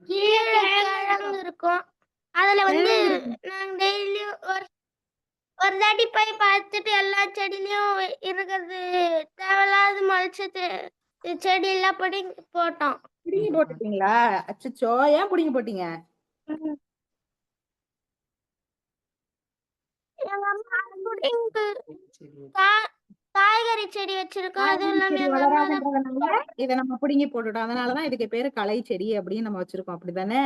கீரை கிழங்கு இருக்கும். அதுல வந்து நாங்க டெய்லியும் ஒரு தாட்டி போய் பார்த்துட்டு எல்லா செடியிலயும் இருக்கிறது தேவையில்லாத முளைச்ச செடி எல்லாம் போட்டோம். புடிங்கி போட்டுட்டீங்களா? அச்சச்சோ, ஏன் புடிங்கி போட்டீங்க? எங்க அம்மா காய்கறி செடி வச்சிருக்கோம். அதுவும் இல்லாம எங்க அம்மா வளராதுன்றதுனால இதை நம்ம புடுங்கி போட்டுட்டோம். அதனாலதான் இதுக்கு பேரு களை செடி அப்படின்னு நம்ம வச்சிருக்கோம். அப்படிதானே?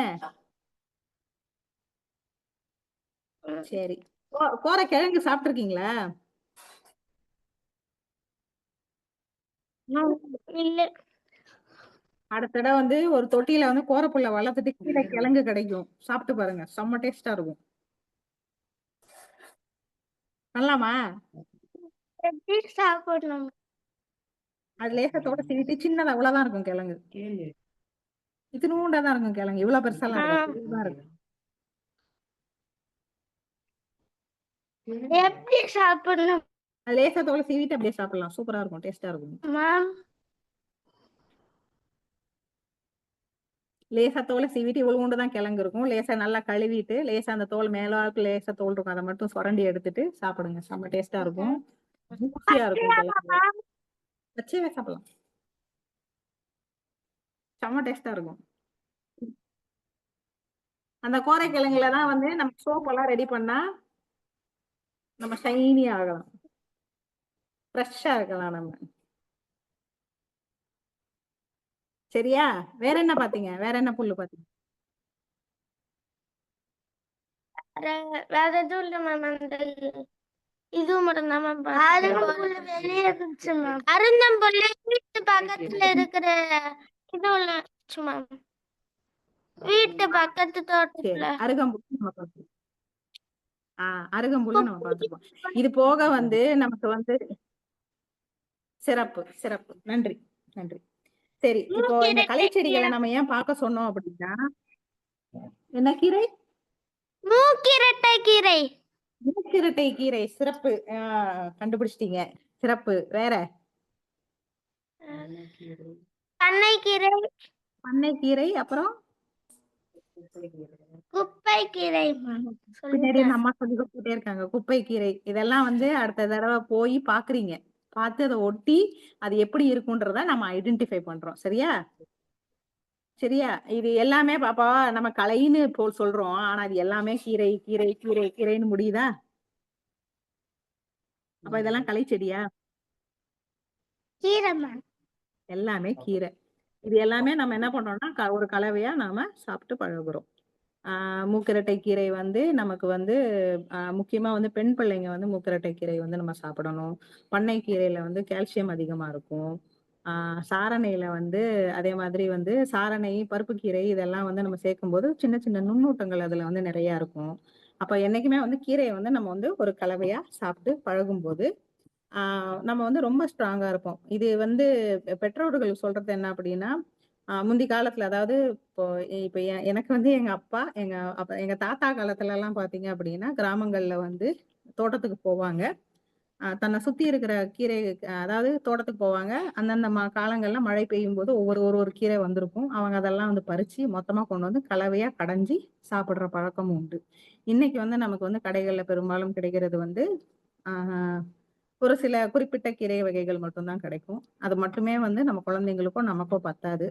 சரி. கோரை கிழங்கு சாப்பிட்டுருக்கீங்களா? இல்ல. அடுத்த தடவை வந்து ஒரு தொட்டியில வந்து கோரப்புல்ல வளர்த்துட்டு கீழே கிழங்கு கிடைக்கும், சாப்பிட்டு பாருங்க. செம்ம டேஸ்டா இருக்கும். பண்ணலாமா? எப்படி சாப்பிடணும்? அது லேசத்தோட சீவிட்டு சின்னதா அவ்வளவுதான் இருக்கும் கிழங்கு. இத்தினூண்டாதான் இருக்கும் கிழங்கு, இவ்வளவு பெருசாலாம் இருக்கும். எப்படி சாப்பிடணும்? அது லேசத்தோட சீவிட்டு அப்படியே சாப்பிடலாம். சூப்பரா இருக்கும், டேஸ்டா இருக்கும். லேசா தோலை சீவிட்டு இவ்வளவு தான் கிழங்கு இருக்கும். லேசா நல்லா கழுவிட்டு லேசா அந்த தோல் மேலாக்கு லேசா தோல் இருக்கும், அதை மட்டும் சுரண்டி எடுத்துட்டு சாப்பிடுங்க. செம்ம டேஸ்டா இருக்கும், ருசியா இருக்கும். கிழங்கு வச்சே சாப்பிடலாம், செம்ம டேஸ்டா இருக்கும். அந்த கோரை கிழங்குல தான் வந்து நம்ம சோப் எல்லாம் ரெடி பண்ணா நம்ம ஷைனி ஆகலாம், ஃப்ரெஷ்ஷா இருக்கலாம் நம்ம. சரியா? வேற என்ன பாத்தீங்க? வேற என்ன புல்லு பாத்தீங்க? வேற எதுவும் இல்ல மேம். அந்த இது மட்டும் தான் மேம். வெளியே இருந்துச்சு மேம். அருந்தம்புல்லு வீட்டு பக்கத்துல இருக்கிற இது இருந்துச்சு மேம். வீட்டு பக்கத்து தோட்டத்துல அருகம்புல் நம்ம பார்த்துருக்கோம். அருகம்புல்ல நம்ம பார்த்துருக்கோம். இது போக வந்து நமக்கு வந்து சிறப்பு சிறப்பு. நன்றி நன்றி. சரி, இப்போ இந்த கலைச்செடிகளை நம்ம ஏன் பார்க்க சொன்னோம் அப்படின்னா, என்ன கீரை? மூக்கிரட்டை கீரை. மூக்கிரட்டை கீரை, சிறப்பு. கண்டுபிடிச்சிட்டீங்க, சிறப்பு. வேற? பண்ணைக்கீரை. பண்ணைக்கீரை. அப்புறம் குப்பை கீரை. பின்னாடி அம்மா சொல்லி கொடுத்துட்டே இருக்காங்க, குப்பை கீரை. இதெல்லாம் வந்து அடுத்த தடவை போய் பாக்குறீங்க, பார்த்து அதை ஒட்டி அது எப்படி இருக்குன்றத நம்ம ஐடென்டிஃபை பண்றோம். சரியா? சரியா? இது எல்லாமே பாப்பா நம்ம கலைன்னு போல் சொல்றோம், ஆனா இது எல்லாமே கீரை கீரை கீரை கீரைன்னு முடியுதா? அப்ப இதெல்லாம் களை செடியா? கீரை. எல்லாமே கீரை. இது எல்லாமே நம்ம என்ன பண்றோம்னா ஒரு கலவையா நாம சாப்பிட்டு பழகுறோம். மூக்கிரட்டை கீரை வந்து நமக்கு வந்து முக்கியமா வந்து பெண் பிள்ளைங்க வந்து மூக்கிரட்டை கீரை வந்து நம்ம சாப்பிடணும். பண்ணை கீரையில வந்து கால்சியம் அதிகமா இருக்கும். சாரணையில வந்து அதே மாதிரி வந்து சாரணை, பருப்பு கீரை இதெல்லாம் வந்து நம்ம சேர்க்கும் போது சின்ன சின்ன நுண்ணூட்டங்கள் அதுல வந்து நிறைய இருக்கும். அப்ப என்னைக்குமே வந்து கீரையை வந்து நம்ம வந்து ஒரு கலவையா சாப்பிட்டு பழகும் போது நம்ம வந்து ரொம்ப ஸ்ட்ராங்கா இருப்போம். இது வந்து பெற்றோர்கள் சொல்றது என்ன அப்படின்னா, முந்தி காலத்துல அதாவது இப்போ இப்ப எனக்கு வந்து எங்க அப்பா, எங்க தாத்தா காலத்துல எல்லாம் பாத்தீங்க அப்படின்னா, கிராமங்கள்ல வந்து தோட்டத்துக்கு போவாங்க. தன்னை சுத்தி இருக்கிற கீரை அதாவது தோட்டத்துக்கு போவாங்க. அந்தந்த காலங்கள்ல மழை பெய்யும்போது ஒரு கீரை வந்திருக்கும். அவங்க அதெல்லாம் வந்து பறிச்சு மொத்தமா கொண்டு வந்து கலவையா கடைஞ்சு சாப்பிடுற பழக்கமும் உண்டு. இன்னைக்கு வந்து நமக்கு வந்து கடைகள்ல பெரும்பாலும் கிடைக்கிறது வந்து ஆஹ் ஒரு சில குறிப்பிட்ட கீரை வகைகள் மட்டும் தான் கிடைக்கும். அது மட்டுமே வந்து நம்ம குழந்தைங்களுக்கும் நமக்கும் பத்தாது.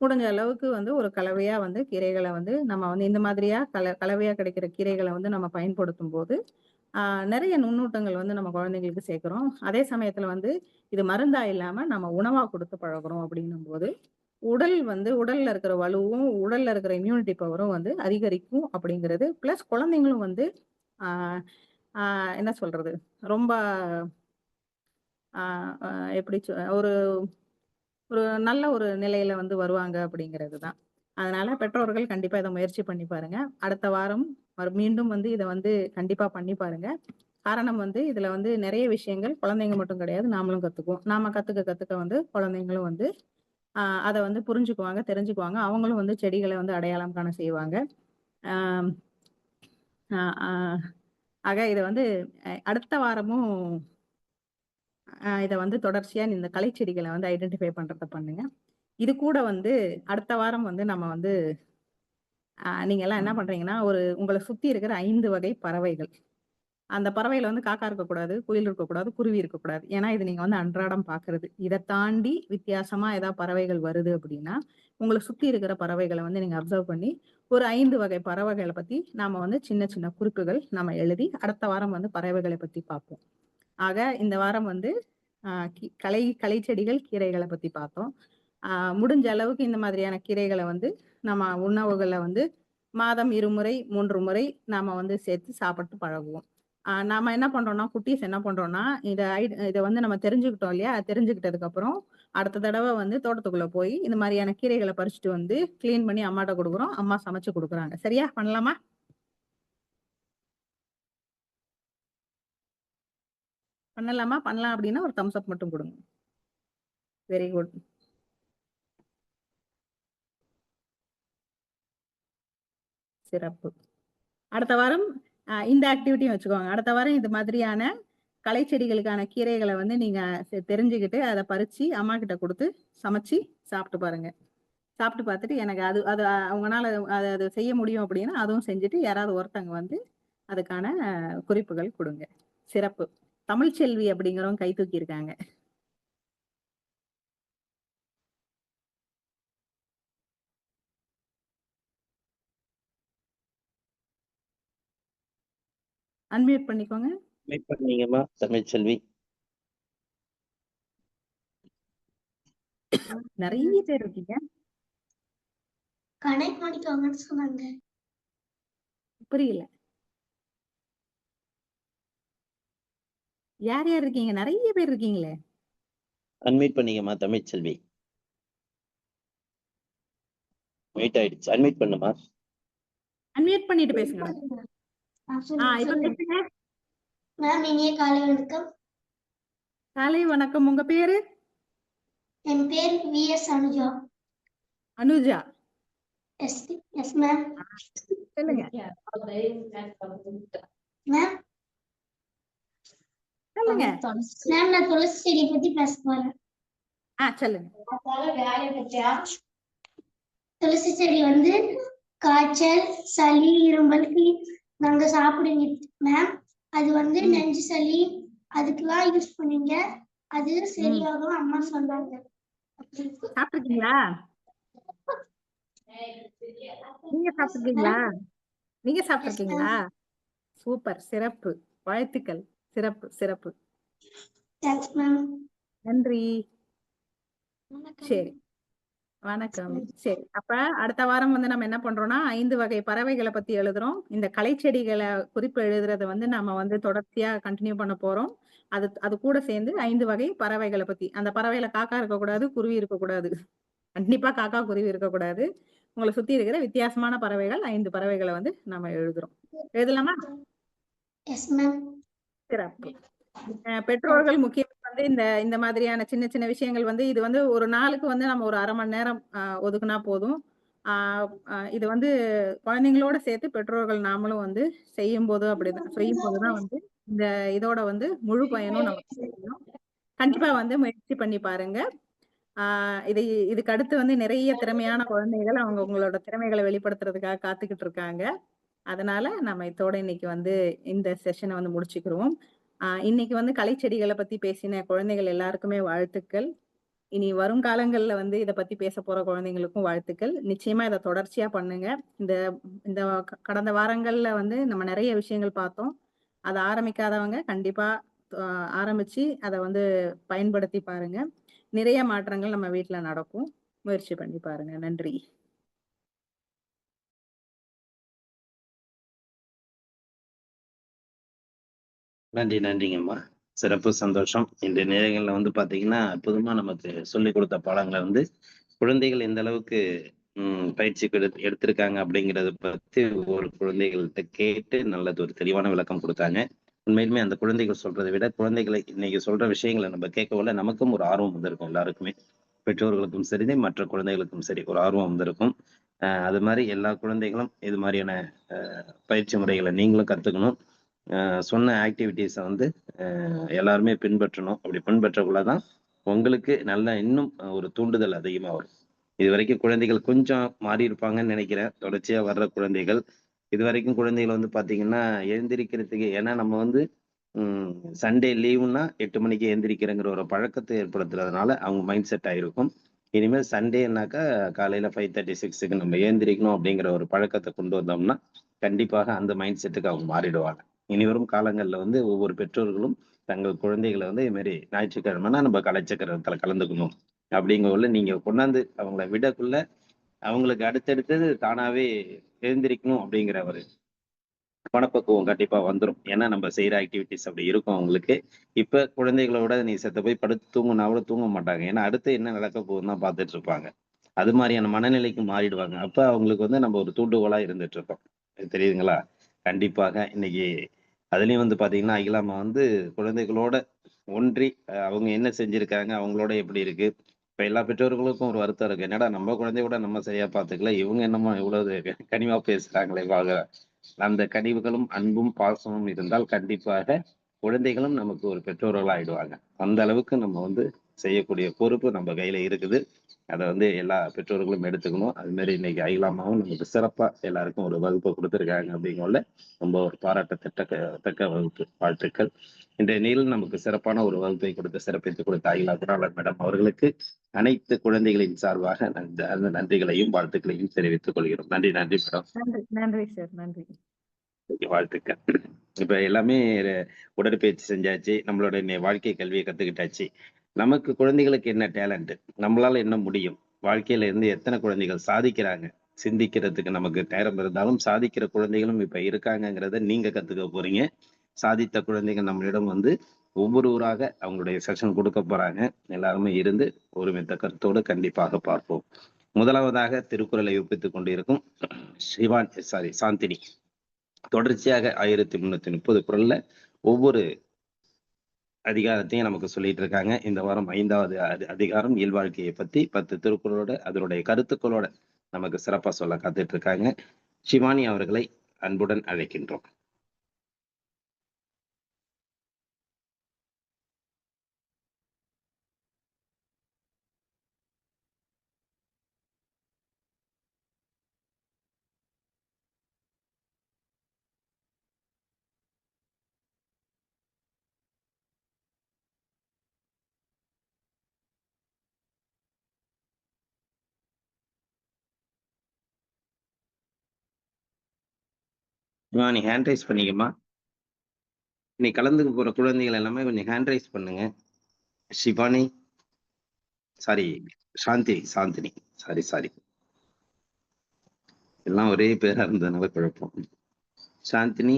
முடிஞ்ச அளவுக்கு வந்து ஒரு கலவையா வந்து கீரைகளை வந்து நம்ம வந்து இந்த மாதிரியா கலவையா கிடைக்கிற கீரைகளை வந்து நம்ம பயன்படுத்தும் போது நிறைய நுண்ணூட்டங்கள் வந்து நம்ம குழந்தைங்களுக்கு சேர்க்கிறோம். அதே சமயத்துல வந்து இது மருந்தா இல்லாம நம்ம உணவா கொடுத்து பழகுறோம் அப்படின்னும் போது உடல்ல இருக்கிற வலுவும் உடல்ல இருக்கிற இம்யூனிட்டி பவரும் வந்து அதிகரிக்கும் அப்படிங்கிறது. பிளஸ் குழந்தைங்களும் வந்து ஆஹ் ஆஹ் என்ன சொல்றது, ரொம்ப எப்படி ஒரு ஒரு நல்ல ஒரு நிலையில வந்து வருவாங்க அப்படிங்கிறது தான். அதனால பெற்றோர்கள் கண்டிப்பா இதை முயற்சி பண்ணி பாருங்க. அடுத்த வாரம் மீண்டும் வந்து இதை வந்து கண்டிப்பா பண்ணி பாருங்க. காரணம் வந்து இதுல வந்து நிறைய விஷயங்கள் குழந்தைங்க மட்டும் கிடையாது, நாமளும் கத்துக்குவோம். நாம கத்துக்க வந்து குழந்தைங்களும் வந்து அதை வந்து புரிஞ்சுக்குவாங்க, தெரிஞ்சுக்குவாங்க. அவங்களும் வந்து செடிகளை வந்து அடையாளம் காண செய்வாங்க. ஆஹ் ஆக இதை வந்து அடுத்த வாரமும் இதை வந்து தொடர்ச்சியா இந்த கலைச்செடிகளை வந்து ஐடென்டிஃபை பண்றத பண்ணுங்க. இது கூட வந்து அடுத்த வாரம் வந்து நம்ம வந்து நீங்க எல்லாம் என்ன பண்றீங்கன்னா, உங்களை சுத்தி இருக்கிற 5 வகை பறவைகள். அந்த பறவையில வந்து காக்கா இருக்கக்கூடாது, குயில் இருக்கக்கூடாது, குருவி இருக்கக்கூடாது. ஏன்னா இது நீங்க வந்து அன்றாடம் பாக்குறது. இதை தாண்டி வித்தியாசமா ஏதாவது பறவைகள் வருது அப்படின்னா, உங்களை சுத்தி இருக்கிற பறவைகளை வந்து நீங்க அப்சர்வ் பண்ணி ஒரு 5 வகை பறவைகளை பத்தி நாம வந்து சின்ன சின்ன குறிப்புகள் நம்ம எழுதி அடுத்த வாரம் வந்து பறவைகளை பத்தி பார்ப்போம். ஆக இந்த வாரம் வந்து களை செடிகள், கீரைகளை பத்தி பார்த்தோம். முடிஞ்ச அளவுக்கு இந்த மாதிரியான கீரைகளை வந்து நம்ம உணவுகளை வந்து மாதம் 2 முறை 3 முறை நாம வந்து சேர்த்து சாப்பிட்டு பழகுவோம். நாம என்ன பண்றோம்னா, குட்டீஸ் என்ன பண்றோம்னா, இதை வந்து நம்ம தெரிஞ்சுக்கிட்டோம் இல்லையா? தெரிஞ்சுக்கிட்டதுக்கு அப்புறம் அடுத்த தடவை வந்து தோட்டத்துக்குள்ள போய் இந்த மாதிரியான கீரைகளை பறிச்சுட்டு வந்து கிளீன் பண்ணி அம்மாட்ட கொடுக்குறோம். அம்மா சமைச்சு கொடுக்குறாங்க. சரியா? பண்ணலாமா? பண்ணலாமா? பண்ணலாம் அப்படின்னா ஒரு தம்ஸ் அப் மட்டும் கொடுங்க. Very good. சிறப்பு. அடுத்த வாரம் இந்த ஆக்டிவிட்டியும் வச்சுக்கோங்க. அடுத்த வாரம் இது மாதிரியான களைச்செடிகளுக்கான கீரைகளை வந்து நீங்க தெரிஞ்சுக்கிட்டு அதை பறிச்சு அம்மா கிட்ட கொடுத்து சமைச்சு சாப்பிட்டு பாருங்க. சாப்பிட்டு பார்த்துட்டு எனக்கு அது அது அவங்களால அது செய்ய முடியும் அப்படின்னா அதுவும் செஞ்சுட்டு யாராவது ஒருத்தங்க வந்து அதுக்கான குறிப்புகள் கொடுங்க. சிறப்பு. தமிழ்ச்செல்வி அப்படிங்கிறவங்க கை தூக்கி இருக்காங்க. அன்மியூட் பண்ணிக்கோங்க. பண்ணீங்கம்மா தமிழ்ச்செல்வி. நிறைய பேர் இருக்கீங்க. கனெக்ட் பண்ணிக்கோங்கன்னு சொன்னாங்க. புரியல. யார் யார் இருக்கீங்க? நிறைய பேர் இருக்கீங்களே. அன்மியூட் பண்ணீங்கம்மா தமிழ்ச்செல்வி. வெயிட் ஆயிடுச்சு. அன்மியூட் பண்ணுமா. அன்மியூட் பண்ணிட்டு பேசுங்க. இப்ப பேசுங்க. மேம் இனிய காலை வணக்கம். காலை வணக்கம். உங்க பேரு? என் பேர் VS Anuja. Anuja. Yes ma'am. சொல்லுங்க மேம். சொல்லுங்க. மேம் நான் துளசி செடியை பத்தி பேச போறேன். சொல்லுங்க. துளசி செடி வந்து காய்ச்சல், சளி, இருமலுக்கு நாங்க சாப்பிடுங்க மேம். அது வந்து நெஞ்சு சளி அதுக்கெல்லாம் யூஸ் பண்ணீங்க, அது சரியாகும் அம்மா சொன்னாங்க. சாப்பிட்டுருக்கீங்களா? நீங்க சாப்பிட்டுருக்கீங்களா? நீங்க சாப்பிட்டுருக்கீங்களா? சூப்பர். சிறப்பு. வாழ்த்துக்கள். சிறப்பு சிறப்பு. Thanks ma'am. நன்றி. சரி, வணக்கம். சரி, அப்ப அடுத்த வாரம் வந்து நம்ம என்ன பண்றோம்னா 5 வகை பறவைகளை பத்தி எழுதுறோம். இந்த களைச்செடிகளை குறிப்பு எழுதுறத வந்து நம்ம வந்து தொடர்ச்சியா கண்டினியூ பண்ண போறோம். அது கூட சேர்ந்து 5 வகை பறவைகளை பத்தி. அந்த பறவையில காக்கா இருக்கக்கூடாது, குருவி இருக்கக்கூடாது. கண்டிப்பா காக்கா, குருவி இருக்கக்கூடாது. உங்களை சுத்தி இருக்கிற வித்தியாசமான பறவைகள் 5 பறவைகளை வந்து நம்ம எழுதுறோம். எழுதலாமா? Yes ma'am. சிறப்பு. பெற்றோர்கள் முக்கியமா வந்து இந்த இந்த மாதிரியான சின்ன சின்ன விஷயங்கள் வந்து இது வந்து ஒரு நாளுக்கு வந்து நம்ம ஒரு 1/2 மணி நேரம் ஒதுக்குனா போதும். ஆ இது வந்து குழந்தைங்களோட சேர்த்து பெற்றோர்கள் நாமளும் வந்து செய்யும்போது தான் வந்து இந்த இதோட வந்து முழு பயனும் நமக்கு தெரியும். கண்டிப்பா வந்து முயற்சி பண்ணி பாருங்க. ஆ இது இதுக்கு அடுத்து வந்து நிறைய திறமையான குழந்தைகள் அவங்க உங்களோட திறமைகள வெளிப்படுத்துறதுக்காக காத்துக்கிட்டு இருக்காங்க. அதனால நம்ம இதோட இன்னைக்கு வந்து இந்த செஷன வந்து முடிச்சுக்குருவோம். இன்னைக்கு வந்து கலைச்செடிகள பத்தி பேசின குழந்தைகள் எல்லாருக்குமே வாழ்த்துக்கள். இனி வரும் காலங்கள்ல வந்து இத பத்தி பேசப்போற குழந்தைங்களுக்கும் வாழ்த்துக்கள். நிச்சயமா இத தொடர்ச்சியா பண்ணுங்க. இந்த இந்த கடந்த வாரங்கள்ல வந்து நம்ம நெறைய விஷயங்கள் பார்த்தோம். அத ஆரம்பிக்காதவங்க கண்டிப்பா அ ஆரம்பிச்சு அத வந்து பயன்படுத்தி பாருங்க. நிறைய மாற்றங்கள் நம்ம வீட்ல நடக்கும். முயற்சி பண்ணி பாருங்க. நன்றி. நன்றிங்கம்மா. சிறப்பு சந்தோஷம். இந்த நேரங்கள்ல வந்து பார்த்தீங்கன்னா, அற்புதமா நமக்கு சொல்லிக் கொடுத்த பாடங்கள வந்து குழந்தைகள் எந்த அளவுக்கு பயிற்சிக்கு எடுத்திருக்காங்க அப்படிங்கிறத பத்தி ஒவ்வொரு குழந்தைகள்ட்ட கேட்டு நல்லது ஒரு தெளிவான விளக்கம் குடுத்தாங்க. உண்மையிலுமே அந்த குழந்தைகள் சொல்றத விட, குழந்தைகளை இன்னைக்கு சொல்ற விஷயங்கள நம்ம கேட்கக்குள்ள நமக்கும் ஒரு ஆர்வம் வந்திருக்கும் எல்லாருக்குமே. பெற்றோர்களுக்கும் சரி, மற்ற குழந்தைகளுக்கும் சரி ஒரு ஆர்வம் வந்திருக்கும். அது மாரி எல்லா குழந்தைகளும் இது மாரியான அ பயிற்சி முறைகள நீங்களும் கத்துக்கணும். சொன்ன ஆக்டிவிட்டீஸ வந்து எல்லாருமே பின்பற்றணும். அப்படி பின்பற்றக்குள்ள தான் உங்களுக்கு நல்ல இன்னும் ஒரு தூண்டுதல் அதிகமா வரும். இதுவரைக்கும் குழந்தைகள் கொஞ்சம் மாறியிருப்பாங்கன்னு நெனைக்கிறேன். தொடர்ச்சியா வர்ற குழந்தைகள். இதுவரைக்கும் குழந்தைகள் வந்து பார்த்தீங்கன்னா, எழுந்திரிக்கிறதுக்கு ஏன்னா நம்ம வந்து ம் சண்டே லீவுன்னா 8 மணிக்கு எந்திரிக்கிறேங்கிற ஒரு பழக்கத்த ஏற்படுத்துறதுனால, அவங்க மைண்ட் செட் ஆயிருக்கும். இனிமேல் சண்டேன்னாக்கா காலையில 5:30, 6க்கு நம்ம எழுந்திரிக்கணும் அப்படிங்கிற ஒரு பழக்கத்த கொண்டு வந்தோம்னா, கண்டிப்பாக அந்த மைண்ட் செட்டுக்கு அவங்க மாறிடுவாங்க. இனிவரும் காலங்கள்ல வந்து ஒவ்வொரு பெற்றோர்களும் தங்கள் குழந்தைகள வந்து இது மாரி ஞாயிற்றுக்கிழமைனா நம்ம கலைச்சக்கரத்துல கலந்துக்கணும். அப்படிங்கக்குள்ள நீங்க கொண்டாந்து அவங்கள விடக்குள்ள, அவங்களுக்கு அடுத்தடுத்தது தானாவே எழுந்திரிக்கணும் அப்படிங்கிற ஒரு மனப்பக்குவம் கண்டிப்பா வந்துரும். ஏன்னா நம்ம செய்ற ஆக்டிவிட்டீஸ் அப்படி இருக்கும் அவங்களுக்கு. இப்ப குழந்தைகளோட நீ செத்த போய் படுத்து தூங்குனா கூட தூங்க மாட்டாங்க. ஏன்னா அடுத்து என்ன நடக்க போகுதுன்னு தான் பார்த்துட்டு இருப்பாங்க. அது மாரியான மனநிலைக்கு மாறிடுவாங்க. அப்ப அவங்களுக்கு வந்து நம்ம ஒரு தூண்டுகோலா இருந்துட்டு இருக்கோம். தெரியுதுங்களா? கண்டிப்பாக இன்னைக்கு அதுலயும் வந்து பார்த்தீங்கன்னா, அகிலாம்மா வந்து குழந்தைகளோட ஒன்றி அவங்க என்ன செஞ்சிருக்காங்க, அவங்களோட எப்படி இருக்கு? இப்ப எல்லா பெற்றோர்களுக்கும் ஒரு வருத்தம் இருக்கு. என்னடா நம்ம குழந்தைய கூட நம்ம சரியா பார்த்துக்கல. இவங்க என்னமோ இவ்வளவு கனிவா பேசுறாங்களே அந்த கனிவுகளும், அன்பும், பாசமும் இருந்தால் கண்டிப்பாக குழந்தைகளும் நமக்கு ஒரு பெற்றோர்களா ஆயிடுவாங்க. அந்த அளவுக்கு நம்ம வந்து செய்யக்கூடிய பொறுப்பு நம்ம கையில இருக்குது. அத வந்து எல்லா பெற்றோர்களும் எடுத்துக்கணும். அது மாரி இன்னைக்கு அகிலாம்மாவும் நமக்கு சிறப்பா எல்லாருக்கும் ஒரு வகுப்ப குடுத்துருக்காங்க அப்படிங்கறதுல ரொம்ப ஒரு பாராட்டத்தக்க வகுப்பு. வாழ்த்துக்கள். இன்றைய நிகழ்வு நமக்கு சிறப்பான ஒரு வகுப்பை கொடுத்து சிறப்பித்துக் கொடுத்த அகிலா குணாளன் மேடம் அவர்களுக்கு அனைத்து குழந்தைகளின் சார்பாக அந்த நன்றிகளையும், வாழ்த்துக்களையும் தெரிவித்துக் கொள்கிறோம். நன்றி மேடம். நன்றி. நன்றி சார். நன்றி. வாழ்த்துக்கள். இப்ப எல்லாமே உடற்பயிற்சி செஞ்சாச்சு. நம்மளோட வாழ்க்கை கல்விய கத்துக்கிட்டாச்சு. நமக்கு குழந்தைகளுக்கு என்ன டேலண்ட்? நம்மளால என்ன முடியும்? வாழ்க்கையில இருந்து எத்தன குழந்தைகள் சாதிக்கிறாங்க? சிந்திக்கிறதுக்கு நமக்கு நேரம் இருந்தாலும், சாதிக்கிற குழந்தைகளும் இப்ப இருக்காங்கங்கிறத நீங்க கத்துக்க போறீங்க. சாதித்த குழந்தைகள் நம்மளிடம் வந்து ஒவ்வொருவராக அவங்களுடைய செஷன் குடுக்க போறாங்க. எல்லாருமே இருந்து ஒருமித்த கருத்தோடு கண்டிப்பாக பார்ப்போம். முதலாவதாக திருக்குறளை ஒப்பித்துக் கொண்டிருக்கும் சாந்தினி. தொடர்ச்சியாக 1330 குறள்ல ஒவ்வொரு அதிகாரத்தையும் நமக்கு சொல்லிட்டு இருக்காங்க. இந்த வாரம் 5வது அதிகாரம் இயல்வாழ்க்கையை பத்தி 10 திருக்குறளோட அதனுடைய கருத்துக்களோட நமக்கு சிறப்பா சொல்ல காத்துட்டு இருக்காங்க. ஷிவானி அவர்களை அன்புடன் அழைக்கின்றோம். ஷிவானி ஹேண்ட் ரைஸ் பண்ணிக்கம்மா. இன்னைக்கு கலந்துக்க போற குழந்தைகள் எல்லாமே கொஞ்சம் ஹேண்ட் ரைஸ் பண்ணுங்க. ஷிவானி சாரி சாந்தினி. சாரி. எல்லாம் ஒரே பேரா இருந்ததுனால குழப்பம். சாந்தினி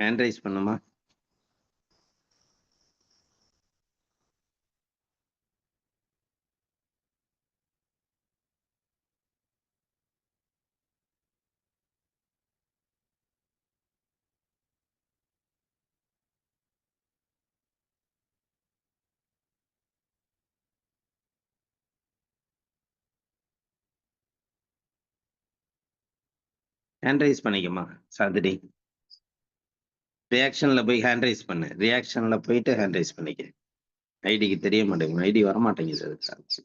ஹேண்ட் ரைஸ் பண்ணுமா? ஹேண்ட் ரைஸ் பண்ணிக்கம்மா சாந்தினி. ரியாக்ஷன்ல போய் ஹேண்ட் ரைஸ் பண்ணு. ரியாக்ஷன்ல போயிட்டு ஹேண்ட் ரைஸ் பண்ணிக்க. ஐடிக்கு தெரிய மாட்டேங்குது. ஐடி வர மாட்டேங்குது அதுக்கு.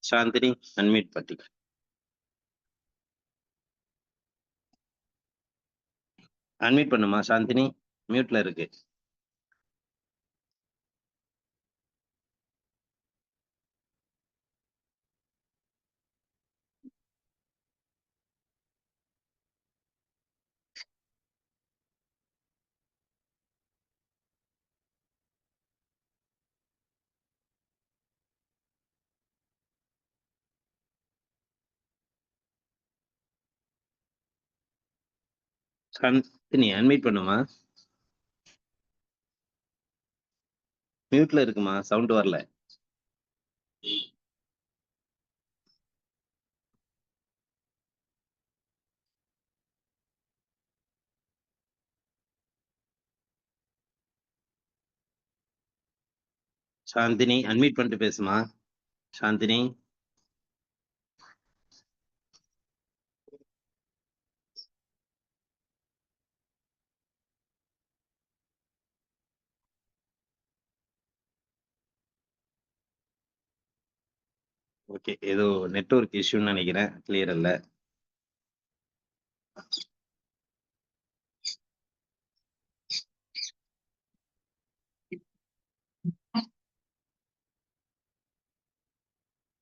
சாந்தினி அன்மியூட் பண்ணிக்க. அன்மியூட் பண்ணுமா சாந்தினி, மியூட்ல இருக்கு. சாந்தினி அன்மியூட் பண்ணுமா. மியூட்ல இருக்குமா, சவுண்ட் வரல. சாந்தினி அன்மியூட் பண்ணிட்டு பேசுமா. சாந்தினி ஓகே, ஏதோ நெட்வொர்க் இஷ்யூன்னு நினைக்கிறேன், கிளியர் இல்ல.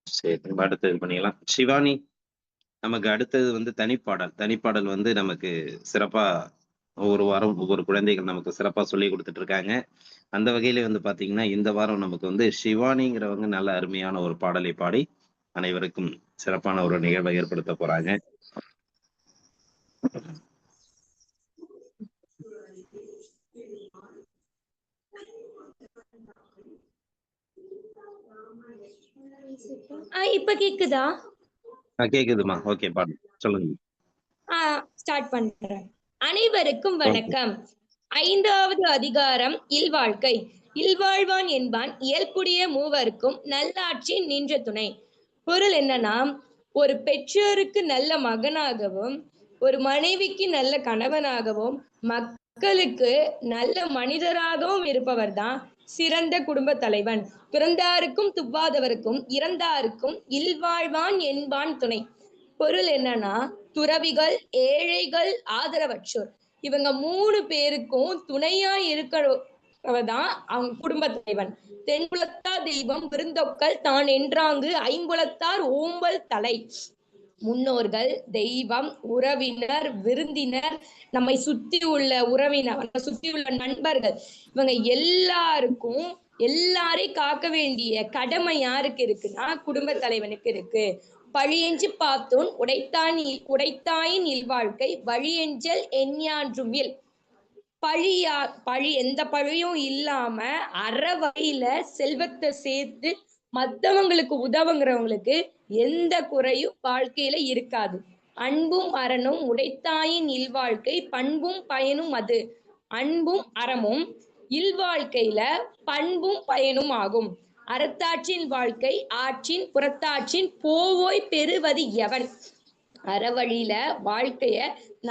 சரி, நம்ம அடுத்தது பண்ணிக்கலாம். சிவானி, நமக்கு அடுத்தது வந்து தனிப்பாடல் வந்து நமக்கு சிறப்பா ஒவ்வொரு வாரம் ஒவ்வொரு குழந்தைகள் நமக்கு சிறப்பா சொல்லி கொடுத்துட்டு இருக்காங்க. அந்த வகையில வந்து பாத்தீங்கன்னா இந்த வாரம் நமக்கு வந்து சிவானிங்கிறவங்க நல்ல அருமையான ஒரு பாடலை பாடி அனைவருக்கும் சிறப்பான ஒரு நிகழ்வை ஏற்படுத்த போறாங்க. இப்ப கேக்குதா? கேக்குதுமா, ஓகே, பாடு சொல்லுங்க. ஸ்டார்ட் பண்றேன். அனைவருக்கும் வணக்கம். 5வது அதிகாரம் இல்வாழ்க்கை. இல்வாழ்வான் என்பான் இயல்புடைய மூவருக்கும் நல்லாட்சி நின்ற துணை. பொருள் என்னன்னா, ஒரு பெற்றோருக்கு நல்ல மகனாகவும், ஒரு மனைவிக்கு நல்ல கணவனாகவும், மக்களுக்கு நல்ல மனிதராகவும் இருப்பவர் தான் சிறந்த குடும்ப தலைவன். பிறந்தாருக்கும் துவாதவருக்கும் இறந்தாருக்கும் இல்வாழ்வான் என்பான் துணை. பொருள் என்னன்னா, துறவிகள், ஏழைகள், ஆதரவற்றோர் இவங்க 3 பேருக்கும் துணையா இருக்கிறவதான் அவங்க குடும்ப தலைவன். தென்புலத்தார் தெய்வம் விருந்தொக்கல் தான் என்றாங்கு ஐம்புலத்தார் ஓம்பல் தலை. முன்னோர்கள், தெய்வம், உறவினர், விருந்தினர், நம்மை சுத்தி உள்ள உறவினர், நம்ம சுத்தி உள்ள நண்பர்கள், இவங்க எல்லாருக்கும் எல்லாரையும் காக்க வேண்டிய கடமை யாருக்கு இருக்குன்னா குடும்ப தலைவனுக்கு இருக்கு. பழியெஞ்சு பார்த்தோன் உடைத்தாயின் இல்வாழ்க்கை வழியெஞ்சல் எஞ்ஞான்றுமில். பழி எந்த பழியும் இல்லாம அற வழியில செல்வத்தை சேர்த்து மத்தவங்களுக்கு உதவுங்கிறவங்களுக்கு எந்த குறையும் வாழ்க்கையில இருக்காது. அன்பும் அறனும் உடைத்தாயின் இல்வாழ்க்கை பண்பும் பயனும் அது. அன்பும் அறமும் இல்வாழ்க்கையில பண்பும் பயனும் ஆகும். அறத்தாற்றின் வாழ்க்கை ஆற்றின் புறத்தாற்றின் போவோய் பெறுவது எவன். அறவழியில வாழ்க்கைய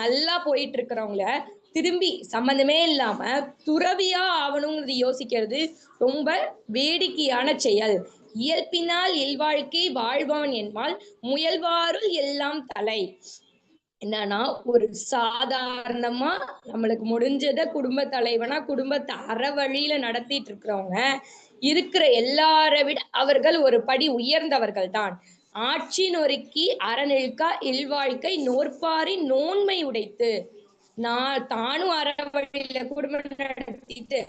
நல்லா போயிட்டு இருக்கிறவங்கள திரும்பி சம்பந்தமே இல்லாம துறவியா ஆகணுங்கிறது யோசிக்கிறது ரொம்ப வேடிக்கையான செயல். இயல்பினால் இல்வாழ்க்கை வாழ்பவன் என்பால் முயல்வாருள் எல்லாம் தலை. என்னன்னா ஒரு சாதாரணமா நம்மளுக்கு முடிஞ்சத குடும்ப தலைவனா குடும்பத்தை அற வழியில நடத்திட்டு இருக்கிறவங்க இருக்கிற எல்லாரை விட அவர்கள் ஒரு படி உயர்ந்தவர்கள் தான். ஆட்சி நொறுக்கி அறநிழ்கா இல்வாழ்க்கை நோற்பாரின் நோன்மை உடைத்து. நான் தானும் அற வழியில குடும்பம் நடத்திட்டு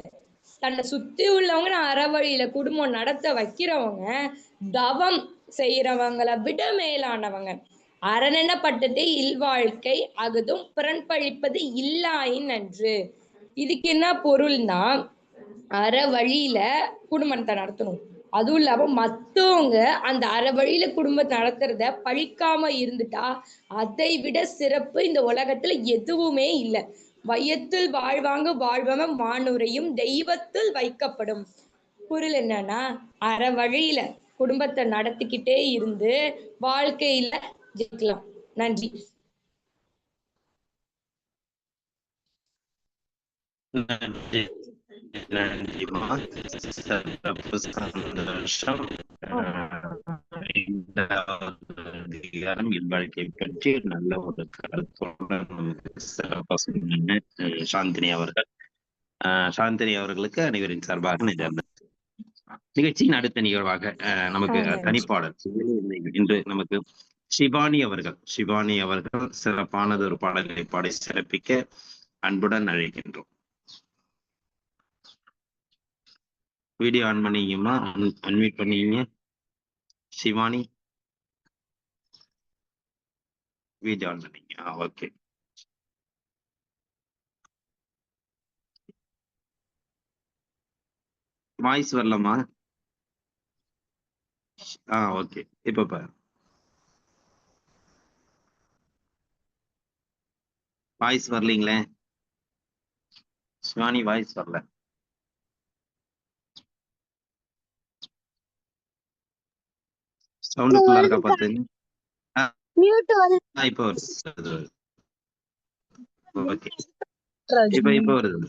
தன்னை சுத்தி உள்ளவங்க நான் அற வழியில குடும்பம் நடத்த வைக்கிறவங்க தவம் செய்யறவங்களை விட மேலானவங்க. அரணெனப்பட்டது இல்வாழ்க்கை அகுதும் பிறன்பழிப்பது இல்லாயின் நன்று. இதுக்கு என்ன பொருள்னா அற வழியில குடும்பத்தை நடத்தணும். அதுவும் இல்லாம மத்தவங்க அந்த அற வழியில குடும்பத்தை நடத்துறத பழிக்காம இருந்துட்டா அதை விட சிறப்பு இந்த உலகத்துல எதுவுமே இல்லை. வையத்துள் வாழ்வாங்க வாழ்பவன் வானுரையும் தெய்வத்தில் வைக்கப்படும். பொருள் என்னன்னா அற வழியில குடும்பத்தை நடத்திக்கிட்டே இருந்து வாழ்க்கையில ஜெயிக்கலாம். நன்றி. நன்றி நன்றிமா. சிறப்பு, சந்தோஷம். அதிகாரம் இல்வாழ்க்கையை பற்றி நல்ல ஒரு கருத்தோட நமக்கு சிறப்பாக சொன்னீங்க சாந்தினி அவர்கள். சாந்தினி அவர்களுக்கு அனைவரின் சார்பாக நிகழ்ச்சியின் அடுத்த நிகழ்வாக நமக்கு தனிப்பாடல் இன்று நமக்கு சிவானி அவர்கள் சிறப்பானது ஒரு பாடலை பாடி சிறப்பிக்க அன்புடன் அழைக்கின்றோம். வீடியோ ஆன் பண்ணிங்கம்மா, அன்மியூட் பண்ணிங்க. சிவானி வீடியோ ஆன் பண்ணிங்க. ஓகே. வாய்ஸ் வரலம்மா. ஓகே. இப்ப பாரு, வாய்ஸ் வரலீங்களே சிவானி, வாய்ஸ் வரல. சவுண்ட் ஃபுல்லா இருக்கா பாத்துங்க. இப்ப வருது. ஓகே, இப்ப வருது.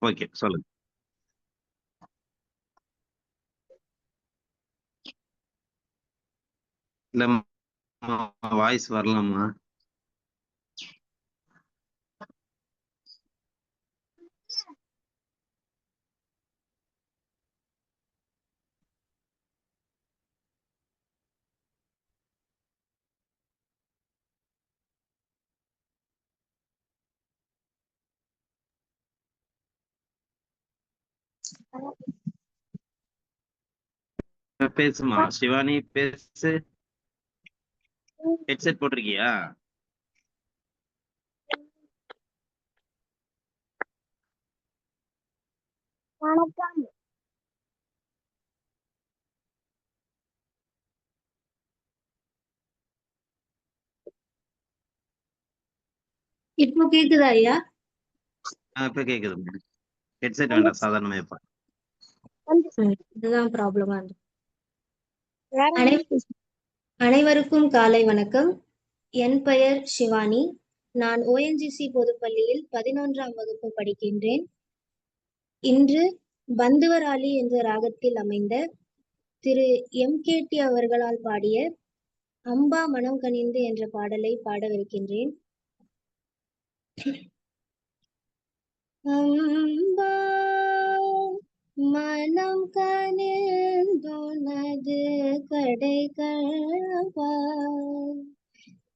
ஓகே, சொல்லுங்க. இல்ல வாய்ஸ் வரலாமா? பேசுமா சிவானி, பேசு. ஹெட்செட் போட்டிருக்கியா? வணக்கம். இப்போ கேக்குதா ஐயா? இப்ப கேக்குது. ஹெட்செட் வேண்டாம், சாதாரணமா இருப்பா. இதுதான் ப்ராப்ளமா இருக்கு. அனைவருக்கும் காலை வணக்கம். என் பெயர் சிவானி. நான் ONGC பொதுப்பள்ளியில் 11ஆம் வகுப்பு படிக்கின்றேன். இன்று பந்துவராளி என்ற ராகத்தில் அமைந்த திரு MKT அவர்களால் பாடிய அம்பா மனம் கனிந்து என்ற பாடலை பாடவிருக்கின்றேன். அம்பா மனம் கனிந்துனது கடை கழ்வாய்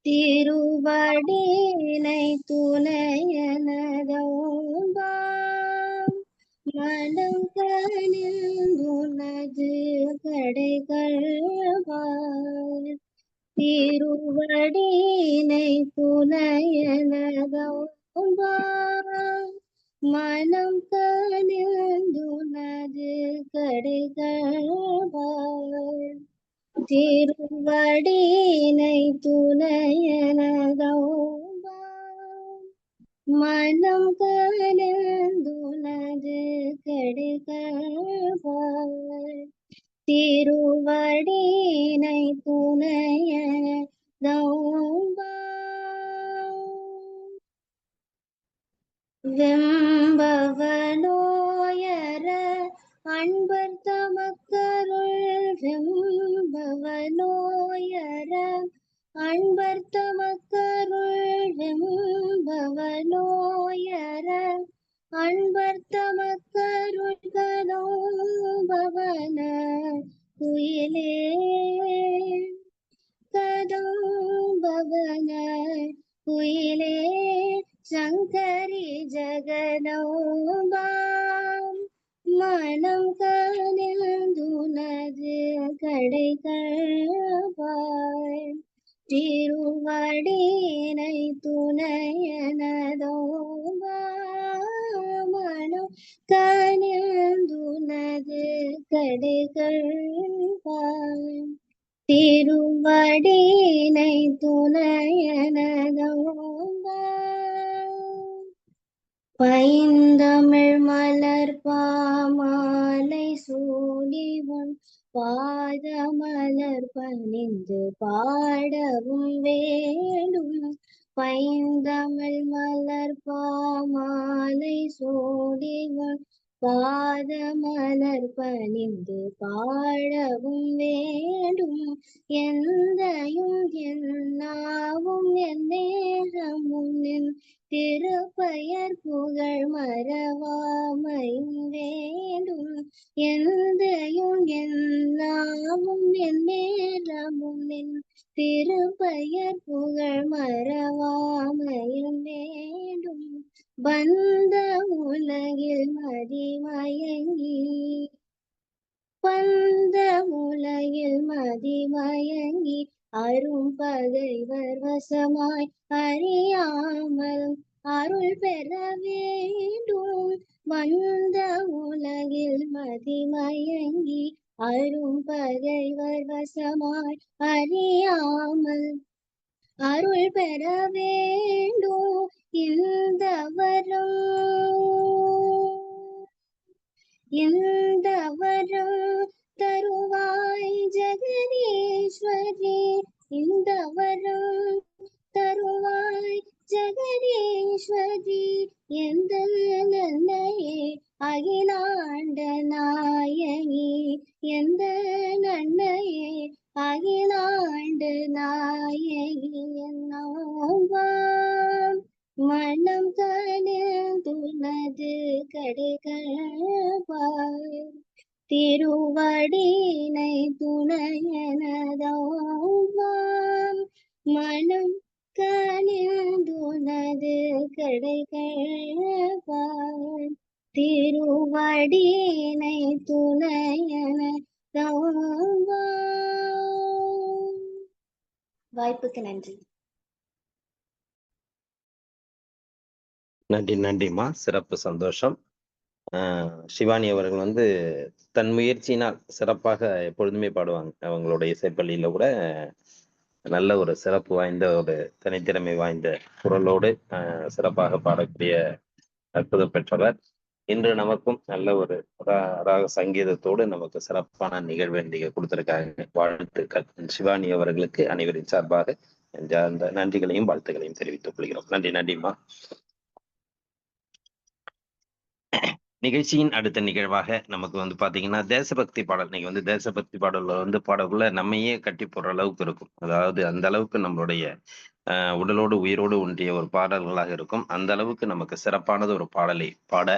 திருவடினை துணையனதம்பா மனம் கனிந்துனது கடை கழ்வாய் திருவடியினை துணையனதோம்பார் மனம் கனிந்துனது கடைகள்வார் திருவடியினை துணையனதோம்பார் மனம் கனிந்துனது கடைகள்வார் திருவடியினை துணையனதோம்பார் வெம்பவனோயர அன்பர் தமக்கருள் வெம்பவனோயர அன்பர் தமக்கருள் வெம்பவனோயர அன்பர் தமக்கருள் கதோம்பவன குயிலே கதோம்பவன குயிலே சங்கரி ஜகதோம்பாம் மனம் கனிந்துனது கடைகள்வாய் திருவடியினை துணையனதோம்பாம் மனம் கனிந்துனது கடைகள்வாய் திருவடியினை துணையனதோம்பார் பைந்தமிழ் மலர் பாமாலை சூடிவன் பாதமலர் பணிந்து பாடவும் வேண்டும் பைந்தமிழ் மலர் பாமாலை சூடிவன் பாதமலர் பணிந்து பாடவும் வேண்டும் எந்தையும் என்னாவும் என் நேரமும் நின் திருப்பெயர் புகழ் மறவாமையும் வேண்டும் எந்தையும் என்னாவும் என் நேரமும் நின் திருப்பெயர் புகழ் மறவாமையும் வேண்டும் பந்த உலகில் மதிமயங்கி பந்த உலகில் மதிமயங்கி அரும் பகைவர் வசமாய் அறியாமல் அருள் பெற வேண்டும் வந்த உலகில் மதிமயங்கி அரும் பகைவர் வசமாய் அறியாமல் அருள் பெற வேண்டும் இந்த வரம் தருவாய் ஜெகதீஸ்வரி இந்த வரம் தருவாய் ஜெகதீஸ்வரி எந்த நன்மையே அகிலாண்ட நாயகி எந்த நன்மையே அகிலாண்ட நாயகி என்னவாம் மனம் கனிந்துனது கடைகள்வாய் திருவடியினை துணையனதோம்பாம் மனம் கனிந்துனது கடைகள்வாய் திருவடியினை துணையனதோம்பாம் வாய்ப்புக்கு நன்றி. நன்றிம்மா, சிறப்பு, சந்தோஷம். சிவானி அவர்கள் வந்து தன் முயற்சியினால் சிறப்பாக எப்பொழுதுமே பாடுவாங்க. அவங்களுடைய இசைப்பள்ளியில கூட நல்ல ஒரு சிறப்பு வாய்ந்த ஒரு தனித்திறமை வாய்ந்த குரலோடு சிறப்பாக பாடக்கூடிய அற்புதம் பெற்றவர். இன்று நமக்கும் நல்ல ஒரு ராக சங்கீதத்தோடு நமக்கு சிறப்பான நிகழ்வை நீங்க கொடுத்திருக்காங்க. வாழ்த்துக்கள் சிவானி அவர்களுக்கு அனைவரின் சார்பாக அந்த நன்றிகளையும் வாழ்த்துக்களையும் தெரிவித்துக் கொள்கிறோம். நன்றிம்மா. நிகழ்ச்சியின் அடுத்த நிகழ்வாக நமக்கு வந்து பாத்தீங்கன்னா தேசபக்தி பாடல். நீங்க வந்து தேசபக்தி பாடல்ல வந்து பாடக்குள்ள நம்மையே கட்டி போடுற அளவுக்கு இருக்கும். அதாவது அந்த அளவுக்கு நம்மளுடைய உடலோடு உயிரோடு ஒன்றிய ஒரு பாடல்களாக இருக்கும். அந்த அளவுக்கு நமக்கு சிறப்பானது ஒரு பாடலை பாட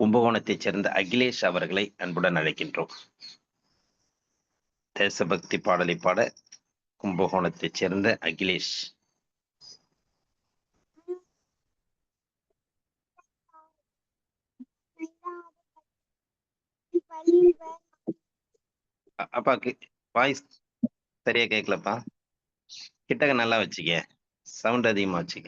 கும்பகோணத்தைச் சேர்ந்த அகிலேஷ் அவர்களை அன்புடன் அழைக்கின்றோம். தேசபக்தி பாடலை பாட கும்பகோணத்தைச் சேர்ந்த அகிலேஷ். அப்பாக்கு வாய்ஸ் சரியா கேட்கலப்பா. கிட்டக்க நல்லா வச்சுக்க, சவுண்ட் அதிகமா வச்சுக்க.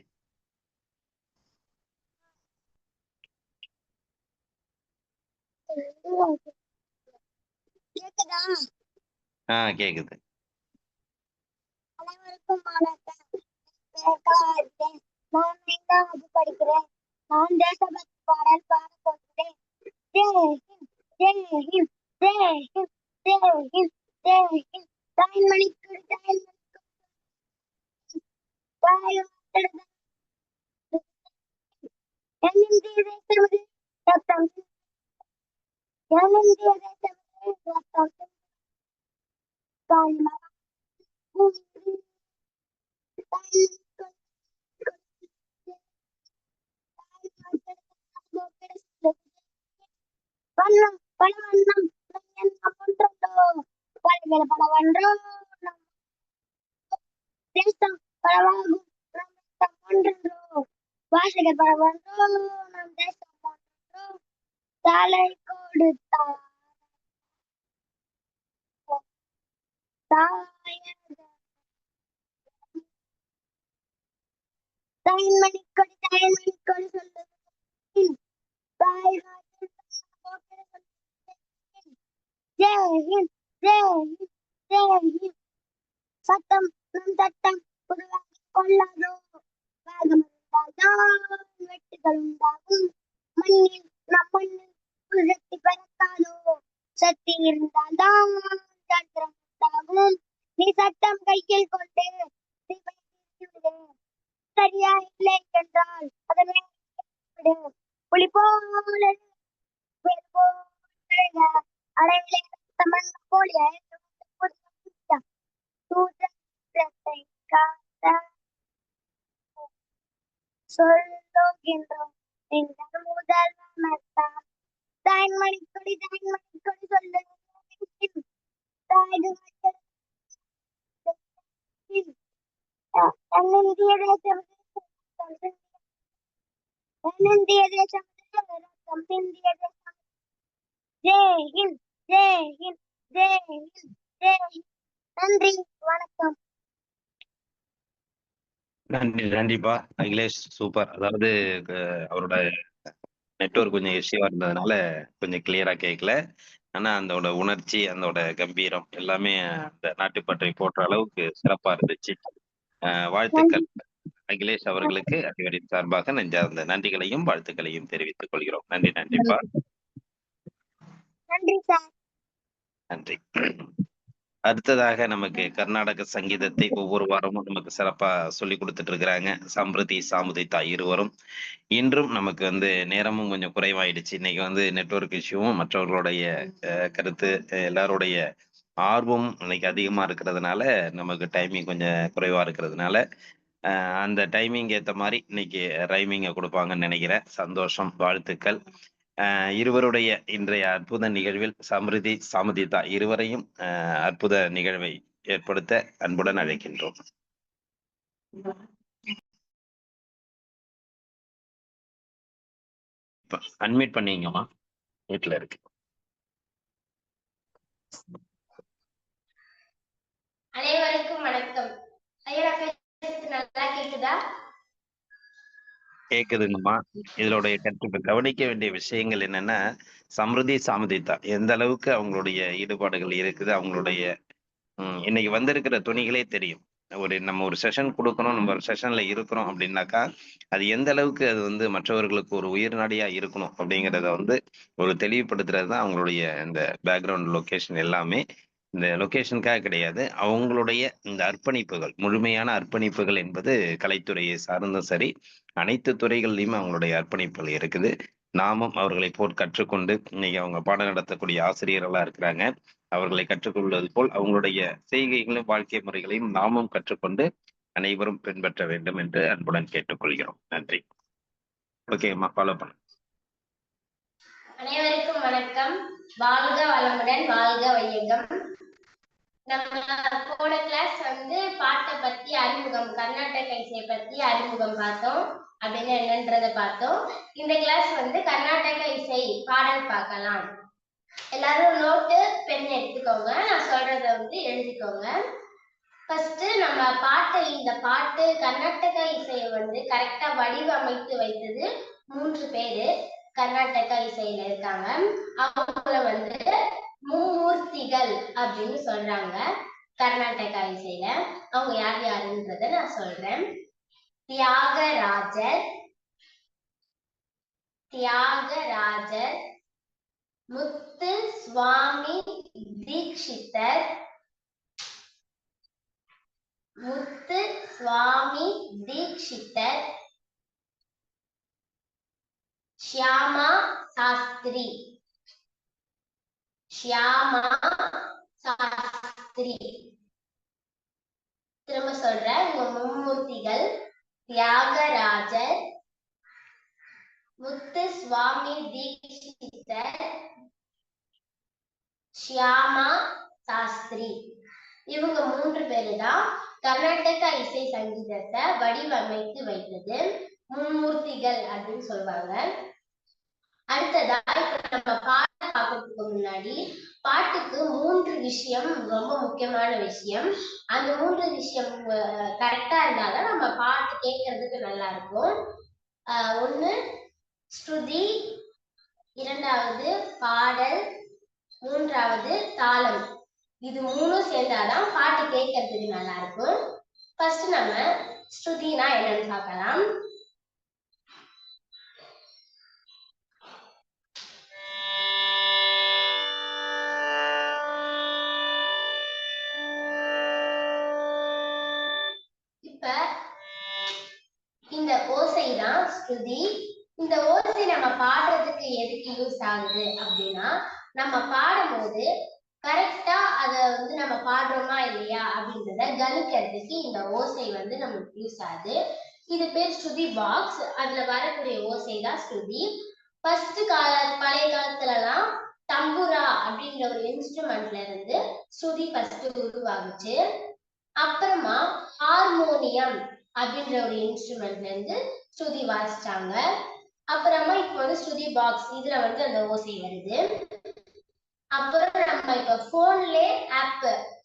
கேக்குதா? கேக்குது. அனைவருக்கும் வணக்கம். நான் 5வது படிக்கிறேன். நான் தேசபக்தி பாடல் பாட போகிறேன். ஜெய் ஹிந்த், ஜெய் ஹிந்த், ஜெய் ஹிந்த், ஜெய் ஹிந்த், ஜெய் ஹிந்த். தாய்மணிக்கு என்னிந்திய தேசமது ரத்தம், என்னிந்திய தேசமது ரத்தம் வண்ணம் பல வண்ணம் பலவித பலவன்றோ தேசம் பலவாகும் ஒன்றென்றோ பாஷைகள் பலவன்றோ நம் தேசம் ஒன்றென்றோ தலை கொடுத்தார் தாய்மணிக்கொடி தாய்மணிக்கொடி சொல்லுது ஜெய் ஹிந்த், ஜெய் ஹிந்த், ஜெய் ஹிந்த். சத்தம் நம் சட்டம் உருவாக்கி கொள்ளாதோ, வேகம் இருந்தால்தான் வெட்டுகள் உண்டாகும். மண்ணில் நம் மண்ணில் சக்தி பிறக்காதோ, சக்தி இருந்தால்தான் சத்திரம் உண்டாகும். நீ சட்டம் கையில் கொண்டு சரியா இல்லை என்றால் அதனை புலி போல சொல்லுகின்றோம் எங்கள் முதல்வர் தாய்மணிக்கொடி தாய்மணிக்கொடி சொல்லுகின்றோம் என்னிந்திய தேசம் இந்திய தேசம். ஜெய் ஹிந்த், ஜெய் ஹிந்த், ஜெய் ஹிந்த், ஜெய் ஹிந்த். நன்றி, வணக்கம். நன்றிப்பா அகிலேஷ், சூப்பர். அதாவது அவரோட நெட்வொர்க் கொஞ்சம் இஷ்யூவா இருந்ததுனால கொஞ்சம் கிளியரா கேட்கல. ஆனா அதோட உணர்ச்சி, அதோட கம்பீரம் எல்லாமே அந்த நாட்டுப்பற்றை போற்ற அளவுக்கு சிறப்பா இருந்துச்சு. வாழ்த்துக்கள் அகிலேஷ் அவர்களுக்கு அனைவரின் சார்பாக நெஞ்சார்ந்த நன்றிகளையும் வாழ்த்துக்களையும் தெரிவித்துக் கொள்கிறோம். நன்றிப்பா. நன்றி சார். நன்றி. அடுத்ததாக நமக்கு கர்நாடக சங்கீதத்தை ஒவ்வொரு வாரமும் நமக்கு சிறப்பா சொல்லி கொடுத்துட்டு இருக்கிறாங்க சம்பிரதி சாமுதித்தா இருவரும். இன்றும் நமக்கு வந்து நேரமும் கொஞ்சம் குறைவாயிடுச்சு. இன்னைக்கு வந்து நெட்வொர்க் இஷ்யூவும் மற்றவர்களுடைய கருத்து எல்லாருடைய ஆர்வம் இன்னைக்கு அதிகமா இருக்கிறதுனால நமக்கு டைமிங் கொஞ்சம் குறைவா இருக்கிறதுனால அந்த டைமிங் ஏற்ற மாதிரி இன்னைக்கு ரைமிங்கை கொடுப்பாங்கன்னு நினைக்கிறேன். சந்தோஷம், வாழ்த்துக்கள். இருவருடைய இன்றைய அற்புத நிகழ்வில் சமிருதி சாமுதிதா இருவரையும் அற்புத நிகழ்வை ஏற்படுத்த அன்புடன் அழைக்கின்றோம். அன்மியூட் பண்ணீங்கம்மா, வீட்டுல இருக்கு. அனைவருக்கும் வணக்கம். நல்லா கேக்குதா? கேக்குதுங்கம்மா. இதனுடைய கற்று கவனிக்க வேண்டிய விஷயங்கள் என்னன்னா, சமிருதி சாமுதித்தா எந்த அளவுக்கு அவங்களுடைய ஈடுபாடுகள் இருக்குது, அவங்களுடைய இன்னைக்கு வந்திருக்கிற துணிகளே தெரியும். நம்ம ஒரு செஷன் கொடுக்கணும், நம்ம ஒரு செஷன்ல இருக்கிறோம் அப்படின்னாக்கா அது எந்த அளவுக்கு அது வந்து மற்றவர்களுக்கு ஒரு உயிர்நாடியா இருக்கணும் அப்படிங்கிறத வந்து ஒரு தெளிவுபடுத்துறது தான் அவங்களுடைய இந்த பேக்ரவுண்ட் லொகேஷன் எல்லாமே. இந்த லொகேஷனுக்காக கிடையாது, அவங்களுடைய இந்த அர்ப்பணிப்புகள், முழுமையான அர்ப்பணிப்புகள் என்பது கலைத்துறையை சார்ந்தும் சரி அனைத்து துறைகள்லையுமே அவங்களுடைய அர்ப்பணிப்புகள் இருக்குது. நாமும் அவர்களை போல் கற்றுக்கொண்டு இன்னைக்கு அவங்க பாடம் நடத்தக்கூடிய ஆசிரியர்களா இருக்கிறாங்க. அவர்களை கற்றுக்கொள்வது போல் அவங்களுடைய செய்கைகளையும் வாழ்க்கை முறைகளையும் நாமும் கற்றுக்கொண்டு அனைவரும் பின்பற்ற வேண்டும் என்று அன்புடன் கேட்டுக்கொள்கிறோம். நன்றி. ஓகேம்மா, ஃபாலோ பண்ண. அனைவருக்கும் வணக்கம். வாழ்க வளமுடன், வாழ்க வையகம். நம்ம போன கிளாஸ் வந்து பாட்டை பத்தி அறிமுகம், கர்நாடக இசையை பத்தி அறிமுகம் பார்த்தோம். அப்படின்னு என்னன்றதை பார்த்தோம். இந்த கிளாஸ் வந்து கர்நாடக இசை பாடல் பார்க்கலாம். எல்லாரும் நோட்டு பென் எடுத்துக்கோங்க. நான் சொல்றத வந்து எழுதிக்கோங்க. ஃபர்ஸ்ட் நம்ம இந்த பாட்டு கர்நாடக இசையை வந்து கரெக்டா வடிவமைத்து வைத்தது 3 பேரு கர்நாடக இசையில இருக்காங்க. அவங்கள வந்து மும்மூர்த்திகள் அப்படின்னு சொல்றாங்க கர்நாடக இசையில. அவங்க யார் யாருன்றத நான் சொல்றேன். தியாகராஜர், முத்து சுவாமி தீக்ஷிதர், ஷியாமா சாஸ்திரி, திரும்ப சொல்றேன். உங்க மும்மூர்த்திகள் தியாகராஜர், முத்து சுவாமி தீக்ஷிதர், ஷியாமா சாஸ்திரி. இவங்க 3 பேரு தான் கர்நாடக இசை சங்கீதத்தை வடிவமைத்து வைத்தது மும்மூர்த்திகள் அப்படின்னு சொல்லுவாங்க. அடுத்ததா இப்ப நம்ம பாட்டு பார்க்கறதுக்கு முன்னாடி பாட்டுக்கு 3 விஷயம் ரொம்ப முக்கியமான விஷயம். அந்த 3 விஷயம் கரெக்டா இருந்தாதான் நம்ம பாட்டு கேட்கறதுக்கு நல்லா இருக்கும். ஒண்ணு ஸ்ருதி, 2வது பாடல், 3வது தாளம். இது 3 சேர்ந்தாதான் பாட்டு கேட்கறதுக்கு நல்லா இருக்கும். ஃபர்ஸ்ட் நம்ம ஸ்ருதினா என்னன்னு பார்க்கலாம். இப்ப இந்த ஓசை தான் ஸ்ருதி. இந்த ஓசை நம்ம பாடுறதுக்கு எதுக்கு யூஸ் ஆகுது அப்படின்னா, நம்ம பாடும்போது கரெக்டா அத வந்து நம்ம பாடுறோமா இல்லையா அப்படின்றத கணிக்கிறதுக்கு இந்த ஓசை வந்து நமக்கு யூஸ் ஆகுது. இது பேர் ஸ்ருதி பாக்ஸ். அதுல வரக்கூடிய ஓசை தான் ஸ்ருதி. பழைய காலத்துல எல்லாம் தம்புரா அப்படின்ற ஒரு இன்ஸ்ட்ருமெண்ட்ல இருந்து ஸ்ருதி ஃபர்ஸ்ட் உருவாகுச்சு. அப்புறமா ஹார்மோனியம் அப்படின்ற ஒரு இன்ஸ்ட்ருமெண்ட்ல இருந்து ஸ்ருதி வாசிச்சாங்க. அப்புறமா இப்ப வந்து ஸ்ருதி பாக்ஸ், இதுல வந்து அந்த ஓசை வருது. அப்புறம் நம்ம இப்ப போன்லயே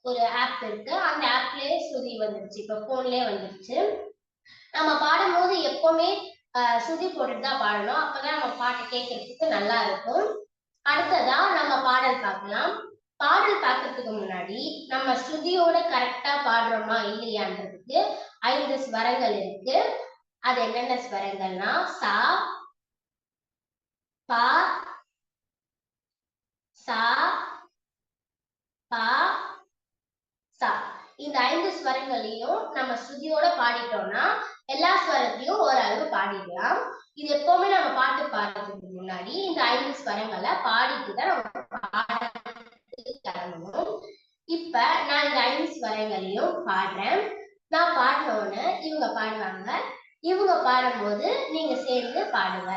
ஒரு ஆப் இருக்கு. அந்த ஆப்லயே ஸ்ருதி வந்துருச்சு. இப்ப போன்லயே வந்துருச்சு. நம்ம பாடும் போது எப்பவுமே ஸ்ருதி போட்டுட்டு தான் பாடணும். அப்பதான் நம்ம பாட்டு கேட்கறதுக்கு நல்லா இருக்கும். அடுத்ததா நம்ம பாடல் பார்க்கலாம். பாடல் பார்க்கறதுக்கு முன்னாடி நம்ம ஸ்ருதியோட கரெக்டா பாடுறோமா இல்லையான்றதுக்கு 5 ஸ்வரங்கள் இருக்கு. அது என்னென்ன ஸ்வரங்கள்னா சா, பா, சா, பா, சா. இந்த 5 ஸ்வரங்களையும் நம்ம ஸ்ருதியோட பாடிட்டோம்னா எல்லா ஸ்வரத்தையும் ஓரளவு பாடிடலாம். இது எப்பவுமே நம்ம பாட்டு பாடுறதுக்கு முன்னாடி இந்த 5 ஸ்வரங்களை பாடிட்டு தான் நம்ம பாடத்துக்கு கிளம்பணும். இப்ப நான் இந்த 5 ஸ்வரங்களையும் பாடுறேன். நான் பாடினோன்னு இவங்க பாடுவாங்க. இவங்க பாடும்போது நீங்க சேர்ந்து பாடுவ.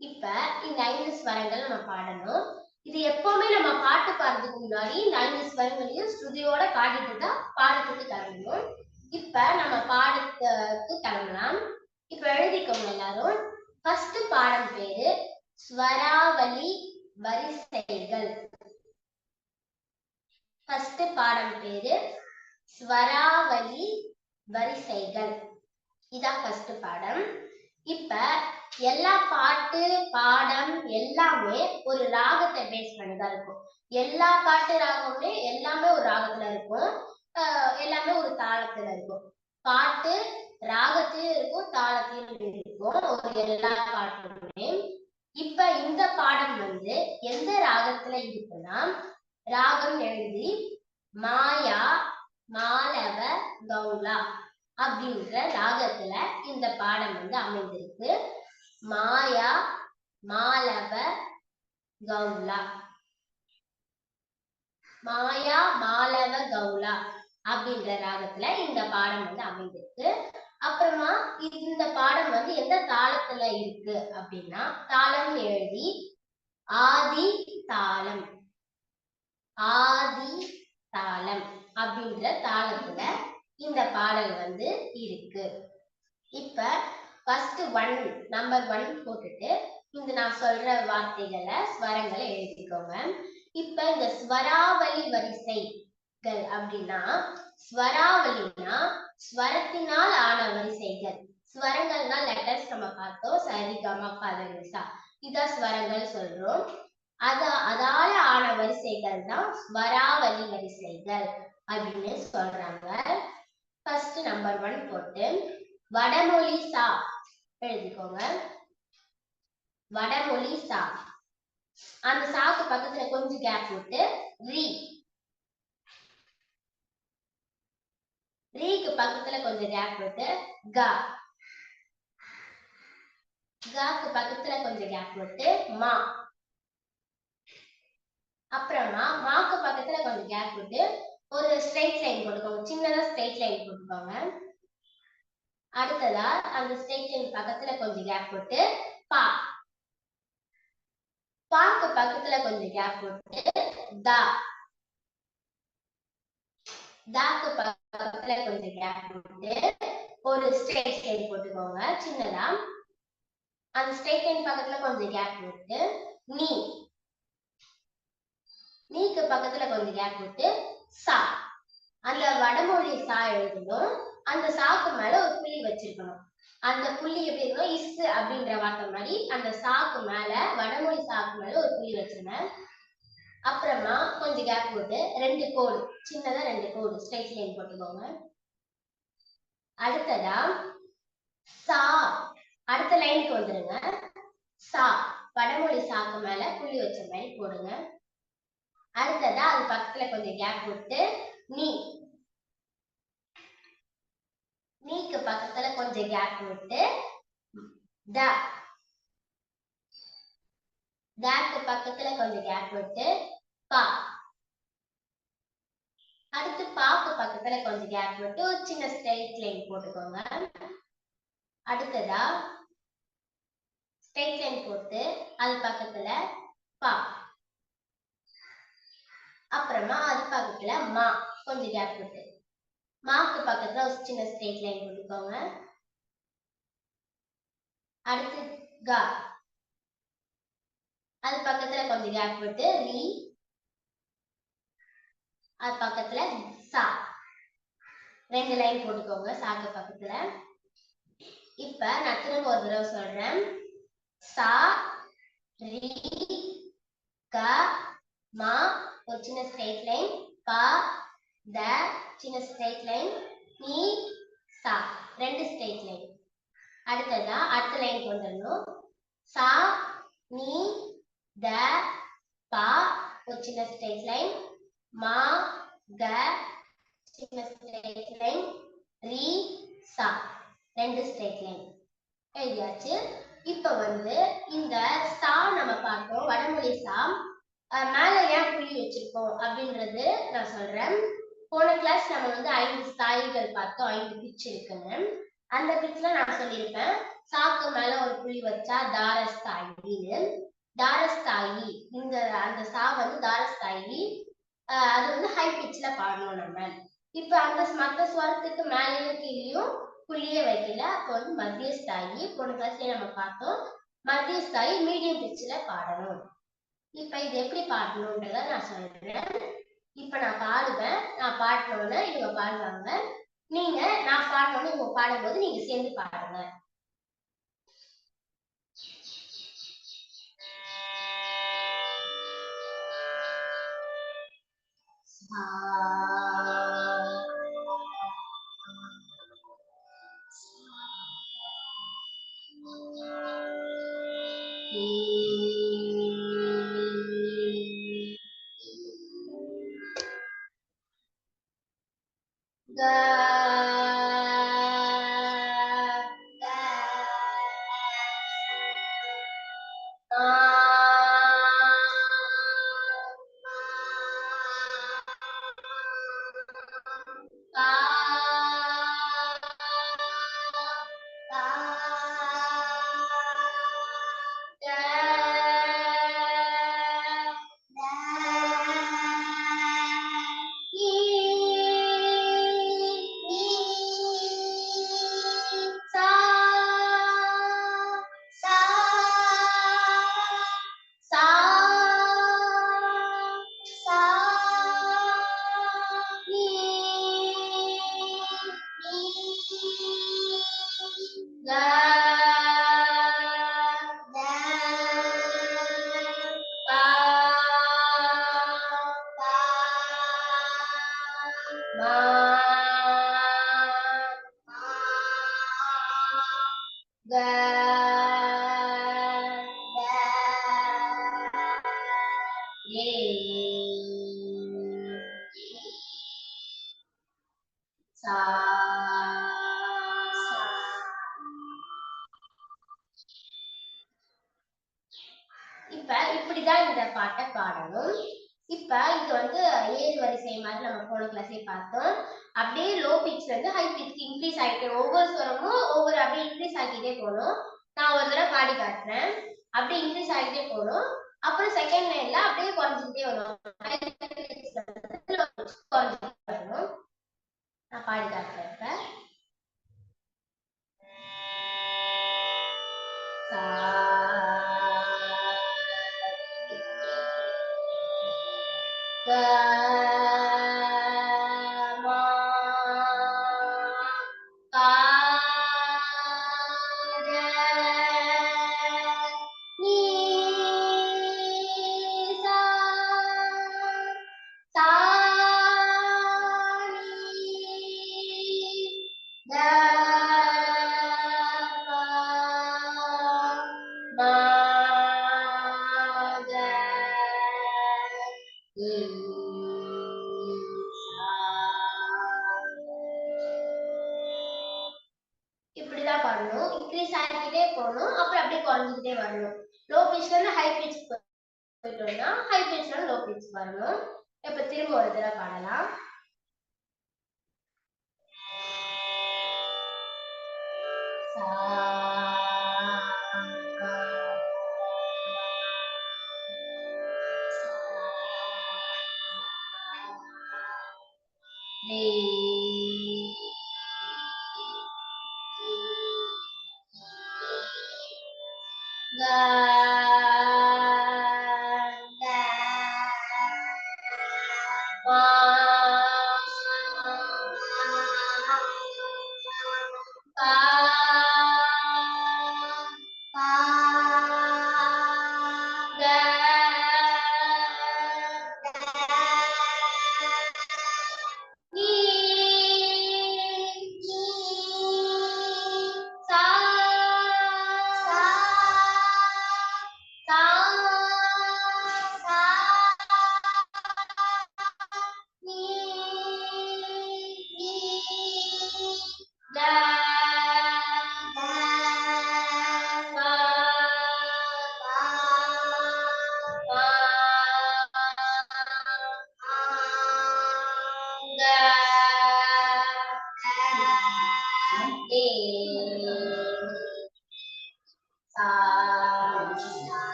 இப்ப இந்த 5 ஸ்வரங்கள் நம்ம பாடணும். இது எப்பவுமே நம்ம பாட்டு பாடுறதுக்கு முன்னாடி இந்த 5 ஸ்வரங்களையும் ஸ்ருதியோட பாடிட்டு தான் பாடத்துக்கு கிளம்பணும். இப்ப நம்ம பாடத்துக்கு கிளம்பலாம். இப்ப எழுதிக்கோங்க எல்லாரும். ஃபர்ஸ்ட் பாடம் பேரு ஸ்வராவளி வரிசைகள். ஃபர்ஸ்ட் பாடம் பேரு ஸ்வராவளி வரிசைகள். இதான் ஃபர்ஸ்ட் பாடம். இப்ப எல்லா பாட்டு பாடம் எல்லாமே ஒரு ராகத்தை பேஸ் பண்ணிதான் இருக்கும். எல்லா பாட்டு ராகமுமே எல்லாமே ஒரு ராகத்துல இருக்கும். எல்லாமே ஒரு தாளத்துல இருக்கும். பாட்டு ராகத்திலும் இருக்கும், தாளத்திலும் இருக்கும், ஒரு எல்லா பாட்டுமே. இப்ப இந்த பாடம் வந்து எந்த ராகத்துல இருக்குன்னா, ராகம் எழுதி மாயா மாலவ கௌளா அப்படின்ற ராகத்துல இந்த பாடம் வந்து அமைந்திருக்கு. மாயா மாலவ கௌளா, மாயா மாலவ கௌளா அப்படின்ற ராகத்துல இந்த பாடம் வந்து அமைந்திருக்கு. அப்புறமா இந்த பாடம் வந்து எந்த தாளத்துல இருக்கு அப்படின்னா, தாளம் எழுதி ஆதி தாளம், ஆதி தாளம் அப்படின்ற தாளத்துல இந்த பாடல் வந்து இருக்கு. இப்ப ஃபர்ஸ்ட் நம்பர் 1 போட்டுட்டு இந்த நான் சொல்ற வார்த்தைகளை ஸ்வரங்களை எழுதிக்கோங்க. இப்ப இந்த ஸ்வராவளி வரிசைகள் அப்படின்னா, ஸ்வராவளினா ஸ்வரத்தினால் ஆன வரிசைகள். ஸ்வரங்கள்னா லெட்டர்ஸ் நம்ம பார்த்தோம், சரி கம பதனிசா, இதான் ஸ்வரங்கள் சொல்றோம். அதால ஆன வரிசைகள் தான் ஸ்வராவளி வரிசைகள் அப்படின்னு சொல்றாங்க. ஃபர்ஸ்ட் நம்பர் 1 போட்டு வடமொழி சா எழுதிக்கோங்க. வடமொழி சா, அந்த சாக்கு பக்கத்துல கொஞ்சம் கேப் விட்டு ரீ, ரீக்கு பக்கத்துல கொஞ்சம் கேப் விட்டு கா, காக்கு பக்கத்துல கொஞ்சம் கேப் விட்டு மா, அப்புறமா மாக்கு பக்கத்துல கொஞ்சம் கேப் விட்டு ஒரு ஸ்ட்ரெயிட் லைன் போட்டுக்கோங்க, சின்னதா ஸ்ட்ரெயிட் லைன் போட்டுக்கோங்க. அடுத்ததா அந்த ஸ்ட்ரெயிட் லைன் பக்கத்துல கொஞ்சம் கேப் விட்டு பா, பாக்கு பக்கத்துல கொஞ்சம் கேப் விட்டு தா, தாக்கு பக்கத்துல கொஞ்சம் கேப் விட்டு ஒரு ஸ்ட்ரெயிட் லைன் போட்டுக்கோங்க சின்னதா. அந்த ஸ்ட்ரெயிட் லைன் பக்கத்துல கொஞ்சம் கேப் விட்டு நீ, நீக்கு பக்கத்துல கொஞ்சம் கேப் விட்டு சா. அந்த வடமொழி சா எழுதணும், அந்த சாக்கு மேல ஒரு புள்ளி வச்சிருக்கணும். அந்த புள்ளி எப்படி இருக்கணும், இஸ் அப்படின்ற வார்த்தை மாதிரி அந்த சாக்கு மேல, வடமொழி சாக்கு மேல ஒரு புள்ளி வச்சிருங்க. அப்புறமா கொஞ்சம் கேப் போட்டு 2 கோடு, சின்னதா 2 கோடு ஸ்ட்ரெயிட் லைன் போட்டுக்கோங்க. அடுத்ததா சா, அடுத்த லைனுக்கு வந்துருங்க. சா, வடமொழி சாக்கு மேல புள்ளி வச்ச மாதிரி போடுங்க. அடுத்ததா அது பக்கத்துல கொஞ்சம் கேப் விட்டு நீ, நீக்கு பக்கத்துல கொஞ்சம் கேப் விட்டு த, தாக்கு பக்கத்துல கொஞ்சம் கேப் விட்டு பா. அடுத்து பாக்கு பக்கத்துல கொஞ்சம் கேப் விட்டு ஒரு சின்ன ஸ்ட்ரெயிட் லைன் போட்டுக்கோங்க. அடுத்ததா ஸ்ட்ரெயிட் லைன் போட்டு அது பக்கத்துல பா, அப்புறமா அது பக்கத்துல மா, கொஞ்சம் கேப் விட்டு மாக்கு பக்கத்துல ஒரு சின்ன ஸ்ட்ரெயிட் லைன் போட்டுக்கோங்க. அடுத்து கா, அது பக்கத்துல கொஞ்சம் கேப் விட்டு ரீ, அது பக்கத்துல சா, 2 லைன் போட்டுக்கோங்க சாக்கு பக்கத்துல. இப்ப நான் திரும்ப ஒரு தடவை சொல்றேன். சா, ரீ, க, மா, ஒரு சின்ன ஸ்ட்ரெயிட் லைன், பா, த, சின்ன ஸ்ட்ரெயிட் லைன், நீ, சா, 2 ஸ்ட்ரெயிட் லைன். அடுத்ததா அடுத்த லைன் வந்துடணும். சா, நீ, த, பா, ஒரு சின்ன ஸ்ட்ரெயிட் லைன், மா, க, சின்ன ஸ்ட்ரெயிட் லைன், ரீ, சா, 2 ஸ்ட்ரெயிட் லைன் எழுதியாச்சு. இப்ப வந்து இந்த சா நம்ம பார்த்தோம், வடமொழி சா மேல ஏன் புள்ளி வச்சிருக்கோம் அப்படின்றது நான் சொல்றேன். போன கிளாஸ் நம்ம வந்து 5 ஸ்தாயிகள் பார்த்தோம், 5 பிட்ச் இருக்குன்னு. அந்த பிட்ச்ல நான் சொல்லியிருப்பேன், சாக்கு மேல ஒரு புள்ளி வச்சா தாரஸ்தாயின்னு. தாரஸ்தாயி, இந்த அந்த சா வந்து தாரஸ்தாயி, அது வந்து ஹை பிட்ச்ல பாடணும் நம்ம. இப்ப அந்த மற்ற ஸ்வரத்துக்கு மேலேயும் கீழேயும் புள்ளியே வைக்கல, அப்போ வந்து மத்தியஸ்தாயி. போன கிளாஸ்லயே நம்ம பார்த்தோம், மத்தியஸ்தாயி மீடியம் பிட்ச்ல பாடணும். இப்ப இது எப்படி பாடணும்ன்றத நான் சொல்றேன். இப்ப நான் பாடுவேன், நான் பாடணும்னா இவங்க பாடுவாங்க, நீங்க நான் பாடணும்னு இவங்க பாடும்போது நீங்க சேர்ந்து பாடுங்க. இப்ப இப்படிதான் இந்த பாட்டை பாடணும். இப்ப இது வந்து ஏழு வரிசை மாதிரி நம்ம போன கிளாஸே பார்த்தோம். அப்படியே லோ பிட்ச்ல இருந்து ஹை பிட்ச் இன்க்ரீஸ் ஆகிட்டே ஒவ்வொரு ஸ்வரமும் ஒவ்வொரு அப்படியே இன்க்ரீஸ் ஆகிட்டே போகணும். நான் ஒரு தடவை பாடி காட்டுறேன். அப்படியே இன்க்ரீஸ் ஆகிட்டே போகணும். அப்புறம் செகண்ட் லைன்ல அப்படியே குறைஞ்சிக்கிட்டே வரும். வரணும். நான் பாடி காட்டுறேன். இப்படிதான் பாடணும். இன்க்ரீஸ் ஆகிட்டே போகணும். அப்புறம் அப்படியே குறைஞ்சிக்கிட்டே வரணும். லோ பிட்ச்ல இருந்து ஹை பிட்ச் போயிட்டோம்னா ஹை பிட்ச்ல இருந்து லோ பிட்ச் வரணும். இப்ப திரும்ப ஒரு தடவை பாடலாம்.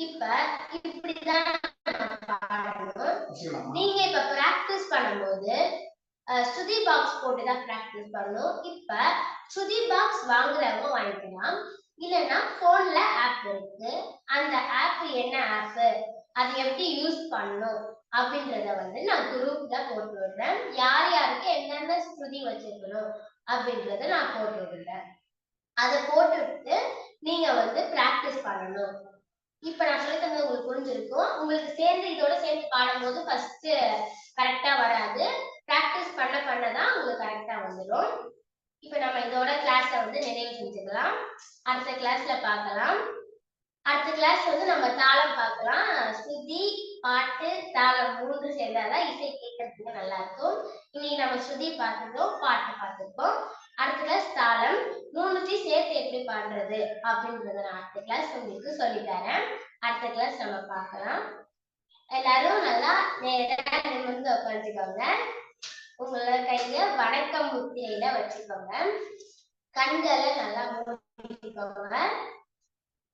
இப்ப இப்படிதான் பாடணும். நீங்க இப்ப பிராக்டிஸ் பண்ணும்போது ஸ்ருதி பாக்ஸ் போட்டுதான் பிராக்டிஸ் பண்ணணும். இப்ப ஸ்ருதி பாக்ஸ் வாங்குறவங்க வாங்கிக்கலாம். இல்லைன்னா போன்ல ஆப் இருக்கு. அந்த ஆப் என்ன ஆப், அது எப்படி யூஸ் பண்ணணும் அப்படின்றத வந்து நான் குரூப்ல போட்டு விடுறேன். யார் யாருக்கு என்னென்ன ஸ்ருதி வச்சிருக்கணும் அப்படின்றத நான் போட்டு விடுறேன். அதை போட்டுவிட்டு நீங்க வந்து பிராக்டிஸ் பண்ணணும். இப்ப நான் சொல்லி தந்தது உங்களுக்கு புரிஞ்சிருக்கும். உங்களுக்கு சேர்ந்து இதோட சேர்ந்து பாடும்போது ஃபர்ஸ்ட் கரெக்டா வராது. பிராக்டிஸ் பண்ண பண்ணதான் உங்களுக்கு கரெக்டா வந்துடும். இப்ப நம்ம இதோட கிளாஸை வந்து நிறைவு செஞ்சுக்கலாம். அடுத்த கிளாஸ்ல பார்க்கலாம். அடுத்த கிளாஸ் வந்து நம்ம தாளம் பார்க்கலாம். ஸ்ருதி, பாட்டு, தாளம் 3 சேர்ந்தாதான் இசை கேட்கறதுக்கு நல்லா இருக்கும். இன்னைக்கு நம்ம ஸ்ருதி பார்த்துட்டோம், பாட்டு பார்த்துருக்கோம். அடுத்த கிளாஸ் தாளம் 3த்தையும் சேர்த்து எப்படி பாடுறது அப்படின்றத நான் அடுத்த கிளாஸ் உங்களுக்கு சொல்லித்தரேன். அடுத்த கிளாஸ் நம்ம பார்க்கலாம். எல்லாரும் நல்லா நேரா நிமிர்ந்து உட்காந்துக்கோங்க. உங்களோட கைய வணக்கம் முத்திரையில வச்சுக்கோங்க. கண்களை நல்லா மூடிக்கோங்க.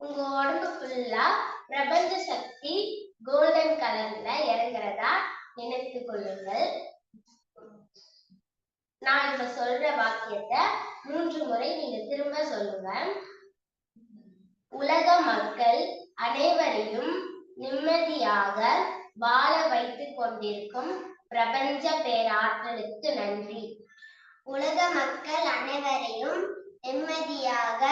உங்க உடம்பு ஃபுல்லா பிரபஞ்ச சக்தி கோல்டன் கலர்ல இறங்குறதா நினைத்து கொள்ளுங்கள். நான் இப்ப சொல்ற வாக்கியத்தை 3 முறை நீங்க திரும்ப சொல்லுங்க. உலக மக்கள் அனைவரையும் நிம்மதியாக வாழ வைத்துக் கொண்டிருக்கும் பிரபஞ்ச பேராற்றலுக்கு நன்றி. உலக மக்கள் அனைவரையும் நிம்மதியாக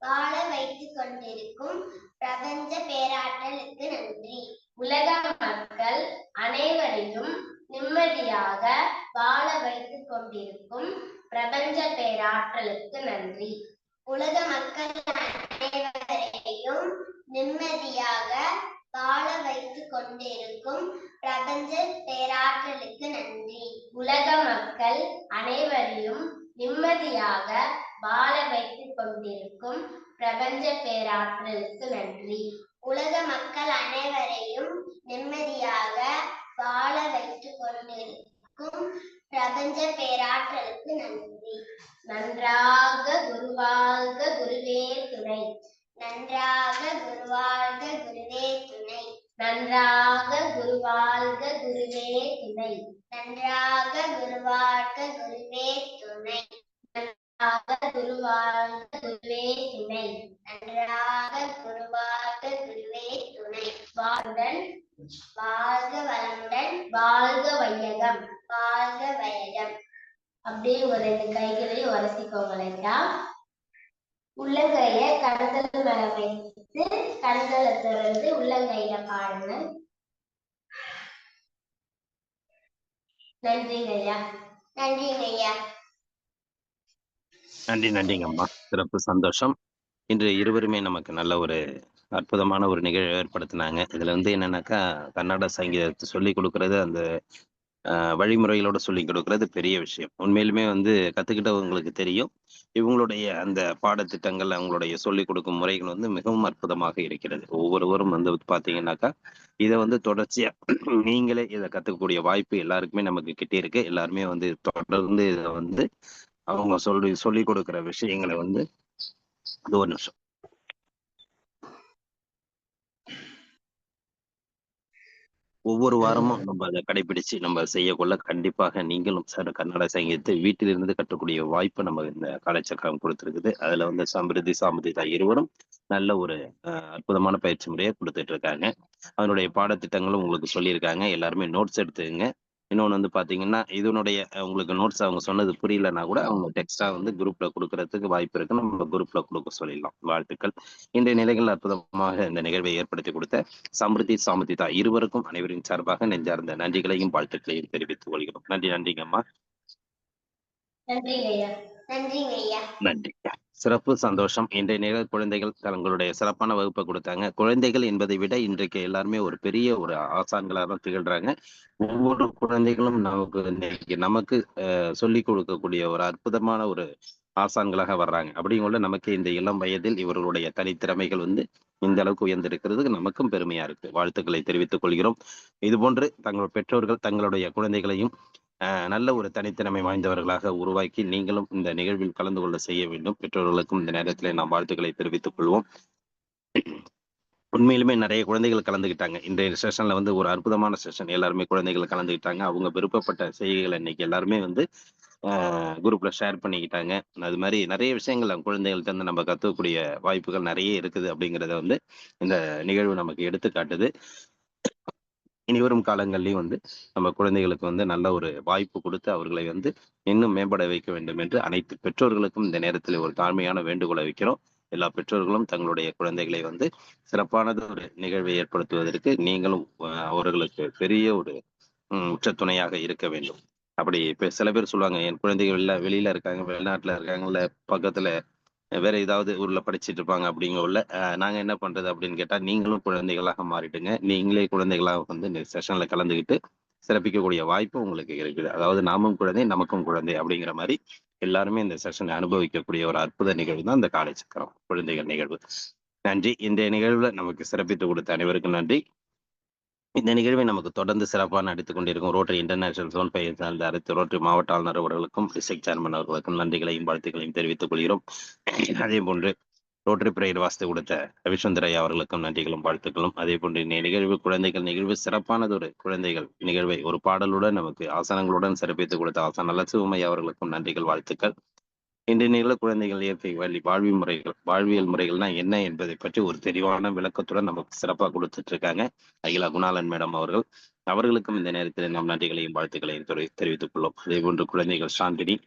வாழ வைத்துக் கொண்டிருக்கும் பிரபஞ்ச பேராற்றலுக்கு நன்றி. உலக மக்கள் அனைவரையும் நிம்மதியாக வாழ வைத்துக் கொண்டிருக்கும் பிரபஞ்ச பேராற்றலுக்கு நன்றி. உலக மக்கள் அனைவரையும் நிம்மதியாக வாழ வைத்துக் கொண்டிருக்கும் பிரபஞ்ச பேராற்றலுக்கு நன்றி. உலக மக்கள் அனைவரையும் நிம்மதியாக வாழ வைத்துக் கொண்டிருக்கும் பிரபஞ்ச பேராற்றலுக்கு நன்றி. உலக மக்கள் அனைவரையும் நிம்மதியாக வாழ வைத்துக் கொண்டிருக்கும் பிரபஞ்ச பேராற்றலுக்கு நன்றி. நன்றாக குருவாழ்க குருவே துணை. நன்றாக குருவாழ்க குருவே துணை. நன்றாக குருவாழ்க குருவே துணை. நன்றாக குருவாழ்க குருவே துணை. நன்றாக குருவாழ்க குருவே துணை. நன்றாக குருவாழ்க குருவே துணை. வாழ்வுடன் வாழ்க வளமுடன் வாழ்க வையகம். வாழ்க வையகம். அப்படியே ஒரு 2 கைகளையும் உரசிக்கோங்க லைட்டா. உள்ளங்கைய கடத்தல் மேல வைத்து கண்களை திறந்து உள்ளங்கையில பாருங்க. நன்றிங்க ஐயா. நன்றிங்க ஐயா. நன்றிங்கம்மா. சிறப்பு, சந்தோஷம். இன்று இருவருமே நமக்கு நல்ல ஒரு அற்புதமான ஒரு நிகழ்வை ஏற்படுத்தினாங்க. இதுல வந்து என்னன்னாக்கா, கர்நாடக சங்கீதத்தை சொல்லிக் கொடுக்கறது, அந்த வழிமுறைகளோட சொல்லிக் கொடுக்கறது பெரிய விஷயம். உண்மையிலுமே வந்து கத்துக்கிட்டவங்களுக்கு தெரியும். இவங்களுடைய அந்த பாடத்திட்டங்கள், அவங்களுடைய சொல்லிக் கொடுக்கும் முறைகள் வந்து மிகவும் அற்புதமாக இருக்கிறது. ஒவ்வொருவரும் வந்து பாத்தீங்கன்னாக்கா, இதை வந்து தொடர்ச்சியா நீங்களே இதை கத்துக்கக்கூடிய வாய்ப்பு எல்லாருக்குமே நமக்கு கிட்டே இருக்கு. எல்லாருமே வந்து தொடர்ந்து இதை வந்து அவங்க சொல்லிக் கொடுக்கிற விஷயங்களை வந்து அது ஒரு நிமிஷம். ஒவ்வொரு வாரமும் நம்ம அதை கடைபிடிச்சு நம்ம செய்யக்கொள்ள கண்டிப்பாக நீங்களும் கர்நாடக சங்கீதத்தை வீட்டிலிருந்து கற்றக்கூடிய வாய்ப்பை நம்ம இந்த காலச்சக்கரம் கொடுத்துருக்குது. அதுல வந்து சமிருதி சாமுதிதா இருவரும் நல்ல ஒரு அற்புதமான பயிற்சி முறையை கொடுத்துட்டு இருக்காங்க. அதனுடைய பாடத்திட்டங்களும் உங்களுக்கு சொல்லியிருக்காங்க. எல்லாருமே நோட்ஸ் எடுத்துக்கங்க. இன்னொன்று வந்து பாத்தீங்கன்னா, இதனுடைய உங்களுக்கு நோட்ஸ் அவங்க சொன்னது புரியலன்னா கூட அவங்க டெக்ஸ்டா வந்து குரூப்ல கொடுக்கறதுக்கு வாய்ப்பு இருக்கு. நம்ம குரூப்ல கொடுக்க சொல்லிடலாம். வாழ்த்துக்கள். இன்றைய நிலைகள் அற்புதமாக இந்த நிகழ்வை ஏற்படுத்தி கொடுத்த சமிருதி சாமுதிதா இருவருக்கும் அனைவரின் சார்பாக நெஞ்சார்ந்த நன்றிகளையும் வாழ்த்துக்களையும் தெரிவித்துக் கொள்கிறோம். நன்றிங்கம்மா. நன்றிங்க ஐயா. நன்றிங்க ஐயா. நன்றி. சிறப்பு, சந்தோஷம். இன்றைய நிகழ் குழந்தைகள் தங்களுடைய சிறப்பான வகுப்பை கொடுத்தாங்க. குழந்தைகள் என்பதை விட இன்றைக்கு எல்லாருமே ஒரு பெரிய ஒரு ஆசான்களாக தான் திகழ்றாங்க. ஒவ்வொரு குழந்தைகளும் நமக்கு சொல்லிக் கொடுக்கக்கூடிய ஒரு அற்புதமான ஒரு ஆசான்களாக வர்றாங்க. அப்படிங்குள்ள நமக்கு இந்த இளம் வயதில் இவர்களுடைய தனித்திறமைகள் வந்து இந்த அளவுக்கு உயர்ந்திருக்கிறது நமக்கும் பெருமையா இருக்கு. வாழ்த்துக்களை தெரிவித்துக் கொள்கிறோம். இது போன்று தங்கள் பெற்றோர்கள் தங்களுடைய குழந்தைகளையும் நல்ல ஒரு தனித்திறமை வாய்ந்தவர்களாக உருவாக்கி நீங்களும் இந்த நிகழ்வில் கலந்து கொள்ள செய்ய வேண்டும். பெற்றோர்களுக்கும் இந்த நேரத்தில் நாம் வாழ்த்துக்களை தெரிவித்துக் கொள்வோம். உண்மையிலுமே நிறைய குழந்தைகள் கலந்துக்கிட்டாங்க. இன்றைய செஷன்ல வந்து ஒரு அற்புதமான செஷன். எல்லாருமே குழந்தைகள் கலந்துக்கிட்டாங்க. அவங்க விருப்பப்பட்ட செய்திகளை இன்னைக்கு எல்லாருமே வந்து குரூப்ல ஷேர் பண்ணிக்கிட்டாங்க. அது மாதிரி நிறைய விஷயங்கள் குழந்தைகள்ட்ட இருந்து நம்ம கத்துக்கக்கூடிய வாய்ப்புகள் நிறைய இருக்குது அப்படிங்கிறத வந்து இந்த நிகழ்வு நமக்கு எடுத்து காட்டுது. இனிவரும் காலங்கள்லையும் வந்து நம்ம குழந்தைகளுக்கு வந்து நல்ல ஒரு வாய்ப்பு கொடுத்து அவர்களை வந்து இன்னும் மேம்பட வைக்க வேண்டும் என்று அனைத்து பெற்றோர்களுக்கும் இந்த நேரத்தில் ஒரு தாழ்மையான வேண்டுகோளை வைக்கிறோம். எல்லா பெற்றோர்களும் தங்களுடைய குழந்தைகளை வந்து சிறப்பானது ஒரு நிகழ்வை ஏற்படுத்துவதற்கு நீங்களும் அவர்களுக்கு பெரிய ஒரு உச்ச துணையாக இருக்க வேண்டும். அப்படி இப்ப சில பேர் சொல்லுவாங்க, என் குழந்தைகள் வெளியில இருக்காங்க, வெளிநாட்டுல இருக்காங்க, இல்ல பக்கத்துல வேற ஏதாவது ஊர்ல படிச்சுட்டு இருப்பாங்க அப்படிங்க உள்ள நாங்க என்ன பண்றது அப்படின்னு கேட்டா, நீங்களும் குழந்தைகளாக மாறிடுங்க. நீங்களே குழந்தைகளாக வந்து இந்த செஷன்ல கலந்துக்கிட்டு சிறப்பிக்கக்கூடிய வாய்ப்பு உங்களுக்கு இருக்குது. அதாவது நாமும் குழந்தை நமக்கும் குழந்தை அப்படிங்கிற மாதிரி எல்லாருமே இந்த செஷனை அனுபவிக்கக்கூடிய ஒரு அற்புத நிகழ்வு தான் இந்த காலை சக்கரம் குழந்தைகள் நிகழ்வு. நன்றி. இந்த நிகழ்வுல நமக்கு சிறப்பித்து கொடுத்த அனைவருக்கும் நன்றி. இந்த நிகழ்வை நமக்கு தொடர்ந்து சிறப்பாக நடித்துக் கொண்டிருக்கும் ரோட்டரி இன்டர்நேஷனல் ஜோன் 5 சார்ந்த அனைத்து ரோட்டரி மாவட்ட ஆளுநர் அவர்களுக்கும் டிஸ்ட்ரிக்ட் சேர்மன் அவர்களுக்கும் நன்றிகளையும் வாழ்த்துக்களையும் தெரிவித்துக் கொள்கிறோம். அதே போன்று ரோட்டரி பிரேயர் வாசித்து கொடுத்த ரவிச்சந்திரையா அவர்களுக்கும் நன்றிகளும் வாழ்த்துக்களும். அதே போன்று இந்த நிகழ்வு குழந்தைகள் நிகழ்வு சிறப்பானது ஒரு குழந்தைகள் நிகழ்வை ஒரு பாடலுடன் நமக்கு ஆசனங்களுடன் சிறப்பித்துக் கொடுத்த ஆசன லட்சுமையா அவர்களுக்கும் நன்றிகள் வாழ்த்துக்கள். இன்றைய நிகழ்வு குழந்தைகள் இயற்கை வழி வாழ்வியல் முறைகள்னா என்ன என்பதை பற்றி ஒரு தெளிவான விளக்கத்துடன் நமக்கு சிறப்பாக கொடுத்துட்டு இருக்காங்க அகிலா குணாலன் மேடம் அவர்களுக்கும் இந்த நேரத்தில் நாம் நன்றிகளையும் வாழ்த்துக்களையும் தெரிவித்துக் கொள்ளும். அதே போன்று குழந்தைகள் சாந்தினி,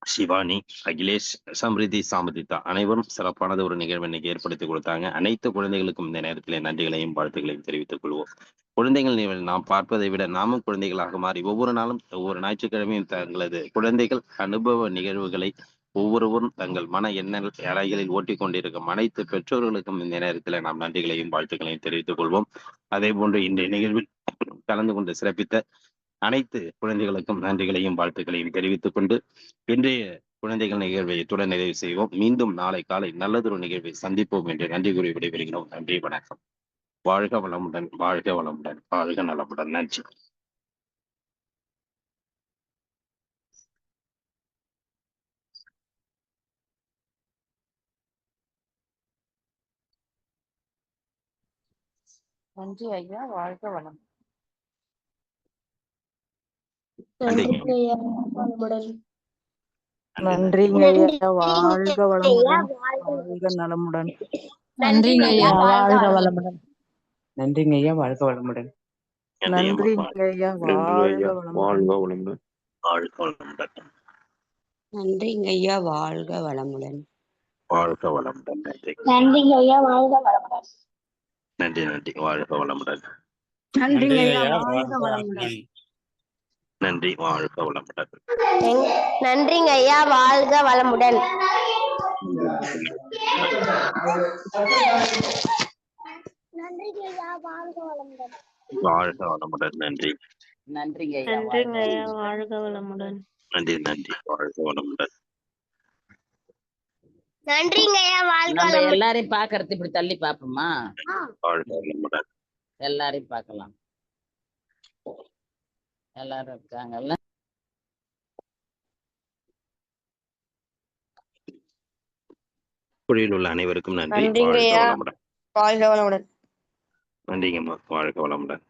சிவானி, அகிலேஷ், சம்ரிதி, சாமதிதா அனைவரும் சிறப்பானது ஒரு நிகழ்வு இன்னைக்கு ஏற்படுத்தி கொடுத்தாங்க. அனைத்து குழந்தைகளுக்கும் இந்த நேரத்தில் நன்றிகளையும் வாழ்த்துக்களையும் தெரிவித்துக் கொள்வோம். குழந்தைகள் நாம் பார்ப்பதை விட நாமும் குழந்தைகளாக மாறி ஒவ்வொரு நாளும் ஒவ்வொரு ஞாயிற்றுக்கிழமையும் தங்களது குழந்தைகள் அனுபவ நிகழ்வுகளை ஒவ்வொருவரும் தங்கள் மன எண்ணங்கள் அலைகளில் ஓட்டிக் கொண்டிருக்கும் அனைத்து பெற்றோர்களுக்கும் இந்த நேரத்தில் நாம் நன்றிகளையும் வாழ்த்துக்களையும் தெரிவித்துக் கொள்வோம். அதே போன்று இன்றைய நிகழ்வில் கலந்து கொண்டு சிறப்பித்த அனைத்து குழந்தைகளுக்கும் நன்றிகளையும் வாழ்த்துக்களையும் தெரிவித்துக் கொண்டு இன்றைய குழந்தைகள் நிகழ்வை இத்துடன் நிறைவு செய்வோம். மீண்டும் நாளை காலை நல்லதொரு நிகழ்வை சந்திப்போம் என்று நன்றி கூறி விடைபெறுகிறோம். நன்றி, வணக்கம். வாழ்க வளமுடன், வாழ்க வளமுடன், வாழ்க நலமுடன். நன்றி. நன்றி ஐயா, வாழ்க வளம். நன்றிங்க. நன்றிங்க ஐயா, வாழ்க வளமுடன், வாழ்க நலமுடன். நன்றிங்க ஐயா, வாழ்க வளமுடன். நன்றிங்க ஐயா, வாழ்க வளமுடன். நன்றிங்க ஐயா, வாழ்க வளமுடன். வாழ்க வளமுடன். நன்றிங்க ஐயா, வாழ்க வளமுடன். வாழ்க வளமுடன். நன்றி. நன்றிங்க ஐயா, வாழ்க வளமுடன். நன்றி, நன்றி. வாழ்க வளமுடன். நன்றிங்க ஐயா, வாழ்க வளமுடன். நன்றி, வாழ்க வளமுடன். நன்றிங்க ஐயா, வாழ்க வளமுடன். நன்றிங்க ஐயா, வாழ்க வளமுடன். வாழ்க வளமுடன். நன்றி. நன்றிங்க ஐயா, வாழ்க வளமுடன். நன்றி, நன்றி. வாழ்க வளமுடன். நன்றிங்க ஐயா, வாழ்க நம்ம வளமுடன். எல்லாரையும் பாக்குறது இப்படி தள்ளி பாப்போமா? வாழ்க வளமுடன். எல்லாரையும் பார்க்கலாம். எல்லாரும் இருக்காங்கல்ல? குழியில் உள்ள அனைவருக்கும் நன்றி. நன்றிங்க வாழ்க ஐயா, வளமுடன். வாழ்க வளமுடன். நன்றிங்கம்மா. வாழ்க வளமுடன்.